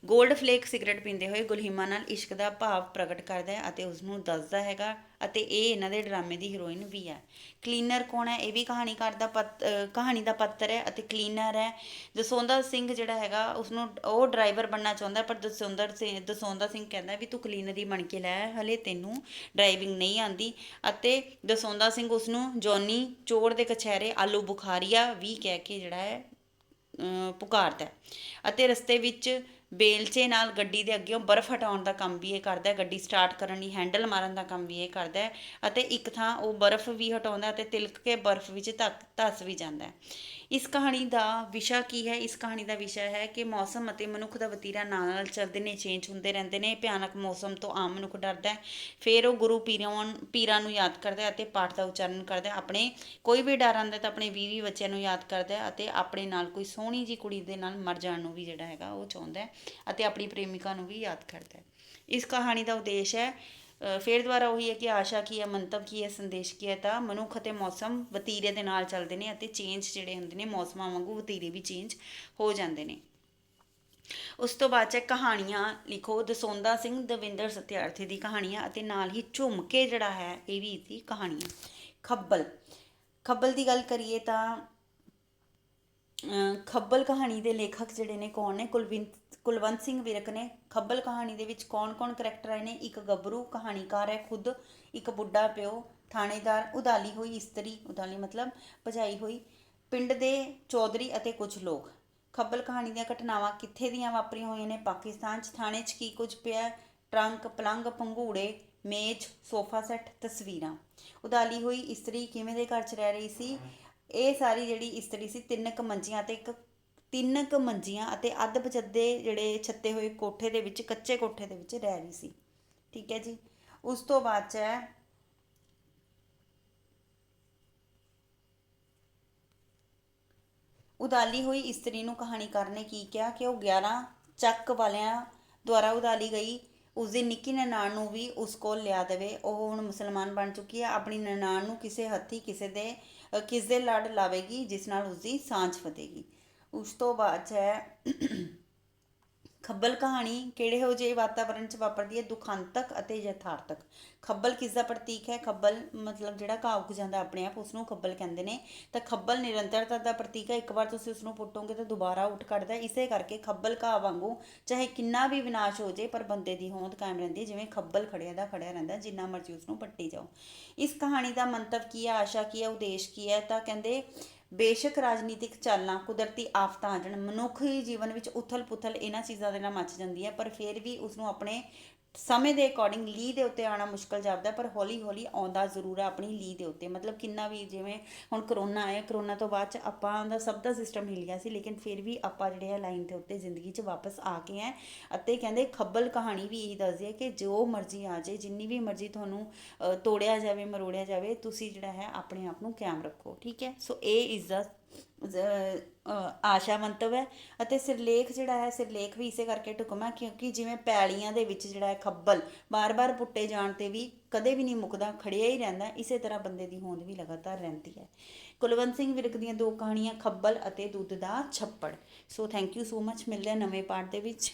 ਗੋਲਡ ਫਲੇਕ ਸਿਗਰਟ ਪੀਂਦੇ ਹੋਏ ਗੁਲਹੀਮਾ ਨਾਲ ਇਸ਼ਕ ਦਾ ਭਾਵ ਪ੍ਰਗਟ ਕਰਦਾ ਹੈ, ਅਤੇ ਉਸਨੂੰ ਦੱਸਦਾ ਹੈਗਾ, ਅਤੇ ਇਹ ਇਹਨਾਂ ਦੇ ਡਰਾਮੇ ਦੀ ਹੀਰੋਇਨ ਵੀ ਹੈ। ਕਲੀਨਰ ਕੌਣ ਹੈ? ਇਹ ਵੀ ਕਹਾਣੀ ਦਾ ਪਾਤਰ ਹੈ, ਅਤੇ ਕਲੀਨਰ ਹੈ ਦਸੌਂਦਾ ਸਿੰਘ ਜਿਹੜਾ ਹੈਗਾ, ਉਸਨੂੰ ਉਹ ਡਰਾਈਵਰ ਬਣਨਾ ਚਾਹੁੰਦਾ, ਪਰ ਦਸੌਂਦਾ ਸਿੰਘ ਕਹਿੰਦਾ ਵੀ ਤੂੰ ਕਲੀਨਰ ਹੀ ਬਣ ਕੇ ਲੈ, ਹਲੇ ਤੈਨੂੰ ਡਰਾਈਵਿੰਗ ਨਹੀਂ ਆਉਂਦੀ, ਅਤੇ ਦਸੌਂਦਾ ਸਿੰਘ ਉਸਨੂੰ ਜੌਨੀ ਚੋਰ ਦੇ ਕਛਹਿਰੇ ਆਲੂ ਬੁਖਾਰੀਆ ਵੀ ਕਹਿ ਕੇ ਜਿਹੜਾ ਹੈ ਪੁਕਾਰਦਾ, ਅਤੇ ਰਸਤੇ ਵਿੱਚ ਬੇਲਚੇ ਨਾਲ ਗੱਡੀ ਦੇ ਅੱਗੇੋਂ ਬਰਫ਼ ਹਟਾਉਣ ਦਾ ਕੰਮ ਵੀ ਇਹ ਕਰਦਾ ਹੈ, ਗੱਡੀ ਸਟਾਰਟ ਕਰਨ ਲਈ ਹੈਂਡਲ ਮਾਰਨ ਦਾ ਕੰਮ ਵੀ ਇਹ ਕਰਦਾ ਹੈ, ਅਤੇ ਇੱਕ ਥਾਂ ਉਹ ਬਰਫ਼ ਵੀ ਹਟਾਉਂਦਾ ਅਤੇ ਤਿਲਕ ਕੇ ਬਰਫ਼ ਵਿੱਚ ਧੱਸ ਵੀ ਜਾਂਦਾ ਹੈ। ਇਸ ਕਹਾਣੀ ਦਾ ਵਿਸ਼ਾ ਕੀ ਹੈ? ਇਸ ਕਹਾਣੀ ਦਾ ਵਿਸ਼ਾ ਹੈ ਕਿ ਮੌਸਮ ਅਤੇ ਮਨੁੱਖ ਦਾ ਵਤੀਰਾ ਨਾਲ ਨਾਲ ਚੱਲਦੇ ਨੇ, ਚੇਂਜ ਹੁੰਦੇ ਰਹਿੰਦੇ ਨੇ। ਭਿਆਨਕ ਮੌਸਮ ਤੋਂ ਆਮ ਮਨੁੱਖ ਡਰਦਾ ਹੈ, ਫਿਰ ਉਹ ਗੁਰੂ ਪੀਰਾਂ ਨੂੰ ਯਾਦ ਕਰਦਾ ਹੈ ਅਤੇ ਪਾਠ ਦਾ ਉਚਾਰਨ ਕਰਦਾ ਹੈ। ਆਪਣੇ ਕੋਈ ਵੀ ਡਰ ਆਉਂਦਾ ਤਾਂ ਆਪਣੇ 20 ਬੱਚਿਆਂ ਨੂੰ ਯਾਦ ਕਰਦਾ ਹੈ, ਅਤੇ ਆਪਣੇ ਨਾਲ ਕੋਈ ਸੋਹਣੀ ਜਿਹੀ ਕੁੜੀ ਦੇ ਨਾਲ ਮਰ ਜਾਣ ਨੂੰ ਵੀ ਜਿਹੜਾ ਹੈਗਾ ਉਹ ਚਾਹੁੰਦਾ ਹੈ, ਅਤੇ ਆਪਣੀ ਪ੍ਰੇਮਿਕਾ ਨੂੰ ਵੀ ਯਾਦ ਕਰਦਾ ਹੈ। ਇਸ ਕਹਾਣੀ ਦਾ ਉਦੇਸ਼ ਹੈ, ਫਿਰ ਦੁਬਾਰਾ ਉਹੀ ਹੈ ਕਿ ਆਸ਼ਾ ਕੀ ਹੈ, ਮੰਤਵ ਕੀ ਹੈ, ਸੰਦੇਸ਼ ਕੀ ਹੈ। ਤਾਂ ਮਨੁੱਖ ਅਤੇ ਮੌਸਮ ਵਤੀਰੇ ਦੇ ਨਾਲ ਚੱਲਦੇ ਨੇ, ਅਤੇ ਚੇਂਜ ਜਿਹੜੇ ਹੁੰਦੇ ਨੇ ਮੌਸਮਾਂ ਵਾਂਗੂ ਵਤੀਰੇ ਵੀ ਚੇਂਜ ਹੋ ਜਾਂਦੇ ਨੇ। ਉਸ ਤੋਂ ਬਾਅਦ 'ਚ ਕਹਾਣੀਆਂ ਲਿਖੋ। ਦਸੌਂਧਾ ਸਿੰਘ ਦਵਿੰਦਰ ਸਤਿਆਰਥੀ ਦੀ ਕਹਾਣੀਆਂ, ਅਤੇ ਨਾਲ ਹੀ ਝੁਮਕੇ ਜਿਹੜਾ ਹੈ ਇਹ ਵੀ ਇਸਦੀ ਕਹਾਣੀਆਂ। ਖੱਬਲ ਦੀ ਗੱਲ ਕਰੀਏ ਤਾਂ ਖੱਬਲ ਕਹਾਣੀ ਦੇ ਲੇਖਕ ਜਿਹੜੇ ਨੇ ਕੌਣ ਨੇ? ਕੁਲਵੰਤ ਸਿੰਘ ਵਿਰਕ ਨੇ। ਖੱਬਲ ਕਹਾਣੀ ਦੇ ਵਿੱਚ ਕੌਣ ਕੌਣ ਕਰੈਕਟਰ ਆਏ ਨੇ? ਇੱਕ ਗੱਭਰੂ ਕਹਾਣੀਕਾਰ ਹੈ ਖੁਦ, ਇੱਕ ਬੁੱਢਾ ਪਿਓ, ਥਾਣੇਦਾਰ, ਉਧਾਲੀ ਹੋਈ ਇਸਤਰੀ, ਉਧਾਲੀ ਮਤਲਬ ਭਜਾਈ ਹੋਈ, ਪਿੰਡ ਦੇ ਚੌਧਰੀ ਅਤੇ ਕੁਝ ਲੋਕ। ਖੱਬਲ ਕਹਾਣੀ ਦੀਆਂ ਘਟਨਾਵਾਂ ਕਿੱਥੇ ਦੀਆਂ ਵਾਪਰੀਆਂ ਹੋਈਆਂ ਨੇ? ਪਾਕਿਸਤਾਨ 'ਚ। ਥਾਣੇ 'ਚ ਕੀ ਕੁਝ ਪਿਆ? ਟਰੰਕ, ਪਲੰਘ, ਪੰਘੂੜੇ, ਮੇਜ਼, ਸੋਫਾ ਸੈੱਟ, ਤਸਵੀਰਾਂ। ਉਧਾਲੀ ਹੋਈ ਇਸਤਰੀ ਕਿਵੇਂ ਦੇ ਘਰ 'ਚ ਰਹਿ ਰਹੀ ਸੀ? ਇਹ ਸਾਰੀ ਜਿਹੜੀ ਇਸਤਰੀ ਸੀ ਤਿੰਨ ਕੁ ਮੰਜੀਆਂ ਅਤੇ ਅੱਧ ਬਚੱਦੇ ਜਿਹੜੇ ਛੱਤੇ ਹੋਏ ਕੋਠੇ ਦੇ ਵਿੱਚ, ਕੱਚੇ ਕੋਠੇ ਦੇ ਵਿੱਚ ਰਹਿ ਰਹੀ ਸੀ। ਠੀਕ ਹੈ ਜੀ। ਉਸ ਤੋਂ ਬਾਅਦ 'ਚ ਹੈ ਉਧਾਲੀ ਹੋਈ ਇਸਤਰੀ ਨੂੰ ਕਹਾਣੀਕਾਰ ਨੇ ਕੀ ਕਿਹਾ ਕਿ ਉਹ 11 ਚੱਕ ਵਾਲਿਆਂ ਦੁਆਰਾ ਉਧਾਲੀ ਗਈ, ਉਸਦੀ ਨਿੱਕੀ ਨਨਾਣ ਨੂੰ ਵੀ ਉਸ ਕੋਲ ਲਿਆ ਦੇਵੇ। ਉਹ ਹੁਣ ਮੁਸਲਮਾਨ ਬਣ ਚੁੱਕੀ ਹੈ, ਆਪਣੀ ਨਨਾਣ ਨੂੰ ਕਿਸੇ ਹੱਥੀਂ ਕਿਸ ਦੇ ਲੜ ਲਾਵੇਗੀ, ਜਿਸ ਨਾਲ ਉਸਦੀ ਸਾਂਝ ਵਧੇਗੀ। ਉਸ ਤੋਂ ਬਾਅਦ 'ਚ ਹੈ ਖੱਬਲ ਕਹਾਣੀ ਕਿਹੜੇ ਹੋ ਜਿਹੇ ਵਾਤਾਵਰਣ 'ਚ ਵਾਪਰਦੀ ਹੈ? ਦੁਖਾਂਤਕ ਅਤੇ ਯਥਾਰਥਕ। ਖੱਬਲ ਕਿਸ ਦਾ ਪ੍ਰਤੀਕ ਹੈ? ਖੱਬਲ ਮਤਲਬ ਜਿਹੜਾ ਘਾਹ ਉੱਗ ਜਾਂਦਾ ਆਪਣੇ ਆਪ, ਉਸਨੂੰ ਖੱਬਲ ਕਹਿੰਦੇ ਨੇ। ਤਾਂ ਖੱਬਲ ਨਿਰੰਤਰਤਾ ਦਾ ਪ੍ਰਤੀਕ ਹੈ, ਇੱਕ ਵਾਰ ਤੁਸੀਂ ਉਸਨੂੰ ਪੁੱਟੋਗੇ ਤਾਂ ਦੁਬਾਰਾ ਉੱਠ ਖੜਦਾ। ਇਸੇ ਕਰਕੇ ਖੱਬਲ ਘਾਹ ਵਾਂਗੂ ਚਾਹੇ ਕਿੰਨਾ ਵੀ ਵਿਨਾਸ਼ ਹੋ ਜਾਏ, ਪਰ ਬੰਦੇ ਦੀ ਹੋਂਦ ਕਾਇਮ ਰਹਿੰਦੀ ਹੈ, ਜਿਵੇਂ ਖੱਬਲ ਖੜਿਆ ਰਹਿੰਦਾ, ਜਿੰਨਾ ਮਰਜ਼ੀ ਉਸਨੂੰ ਪੱਟੀ ਜਾਓ। ਇਸ ਕਹਾਣੀ ਦਾ ਮੰਤਵ ਕੀ ਹੈ? ਆਸ਼ਾ ਕੀ ਹੈ? ਉਦੇਸ਼ ਕੀ ਹੈ? ਤਾਂ ਕਹਿੰਦੇ ਬੇਸ਼ੱਕ ਰਾਜਨੀਤਿਕ ਚਾਲਾਂ, ਕੁਦਰਤੀ ਆਫਤਾਂ ਆ ਜਾਣ, ਮਨੁੱਖੀ ਜੀਵਨ ਵਿੱਚ ਉਥਲ ਪੁਥਲ ਇਹਨਾਂ ਚੀਜ਼ਾਂ ਦੇ ਨਾਲ ਮੱਚ ਜਾਂਦੀ ਹੈ, ਪਰ ਫਿਰ ਵੀ ਉਸਨੂੰ ਆਪਣੇ ਸਮੇਂ ਦੇ ਅਕੋਰਡਿੰਗ ਲੀਹ ਦੇ ਉੱਤੇ ਆਉਣਾ ਮੁਸ਼ਕਲ ਜਾਪਦਾ, ਪਰ ਹੌਲੀ ਹੌਲੀ ਆਉਂਦਾ ਜ਼ਰੂਰ ਹੈ ਆਪਣੀ ਲੀਹ ਦੇ ਉੱਤੇ। ਮਤਲਬ ਕਿੰਨਾ ਵੀ, ਜਿਵੇਂ ਹੁਣ ਕਰੋਨਾ ਆਇਆ, ਕਰੋਨਾ ਤੋਂ ਬਾਅਦ 'ਚ ਆਪਾਂ ਦਾ ਸਭ ਦਾ ਸਿਸਟਮ ਹਿੱਲ ਗਿਆ ਸੀ, ਲੇਕਿਨ ਫਿਰ ਵੀ ਆਪਾਂ ਜਿਹੜੇ ਆ ਲਾਈਨ ਦੇ ਉੱਤੇ ਜ਼ਿੰਦਗੀ 'ਚ ਵਾਪਸ ਆ ਕੇ ਹੈ। ਅਤੇ ਕਹਿੰਦੇ ਖੱਬਲ ਕਹਾਣੀ ਵੀ ਇਹੀ ਦੱਸਦੀ ਹੈ ਕਿ ਜੋ ਮਰਜ਼ੀ ਆ ਜਾਏ, ਜਿੰਨੀ ਵੀ ਮਰਜ਼ੀ ਤੁਹਾਨੂੰ ਤੋੜਿਆ ਜਾਵੇ, ਮਰੋੜਿਆ ਜਾਵੇ, ਤੁਸੀਂ ਜਿਹੜਾ ਹੈ ਆਪਣੇ ਆਪ ਨੂੰ ਕਾਇਮ ਰੱਖੋ। ਠੀਕ ਹੈ। ਸੋ ਇਹ ਇਸ ਦਾ ਆਸ਼ਾ ਮੰਤਵ ਹੈ। ਅਤੇ ਸਿਰਲੇਖ ਜਿਹੜਾ ਹੈ, ਸਿਰਲੇਖ ਵੀ ਇਸੇ ਕਰਕੇ ਢੁਕਵਾਂ ਕਿਉਂਕਿ ਜਿਵੇਂ ਪੈਲੀਆਂ ਦੇ ਵਿੱਚ ਜਿਹੜਾ ਹੈ ਖੱਬਲ ਬਾਰ-ਬਾਰ ਪੁੱਟੇ ਜਾਣ 'ਤੇ ਵੀ ਕਦੇ ਵੀ ਨਹੀਂ ਮੁੱਕਦਾ, ਖੜਿਆ ਹੀ ਰਹਿੰਦਾ, ਇਸੇ ਤਰ੍ਹਾਂ ਬੰਦੇ ਦੀ ਹੋਂਦ ਵੀ ਲਗਾਤਾਰ ਰਹਿੰਦੀ ਹੈ। ਕੁਲਵੰਤ ਸਿੰਘ ਵਿਰਕ ਦੀਆਂ ਦੋ ਕਹਾਣੀਆਂ, ਖੱਬਲ ਅਤੇ ਦੁੱਧ ਦਾ ਛੱਪੜ। So thank you so much. ਮਿਲਦੇ ਹਾਂ ਨਵੇਂ ਪਾਰਟ ਦੇ ਵਿੱਚ।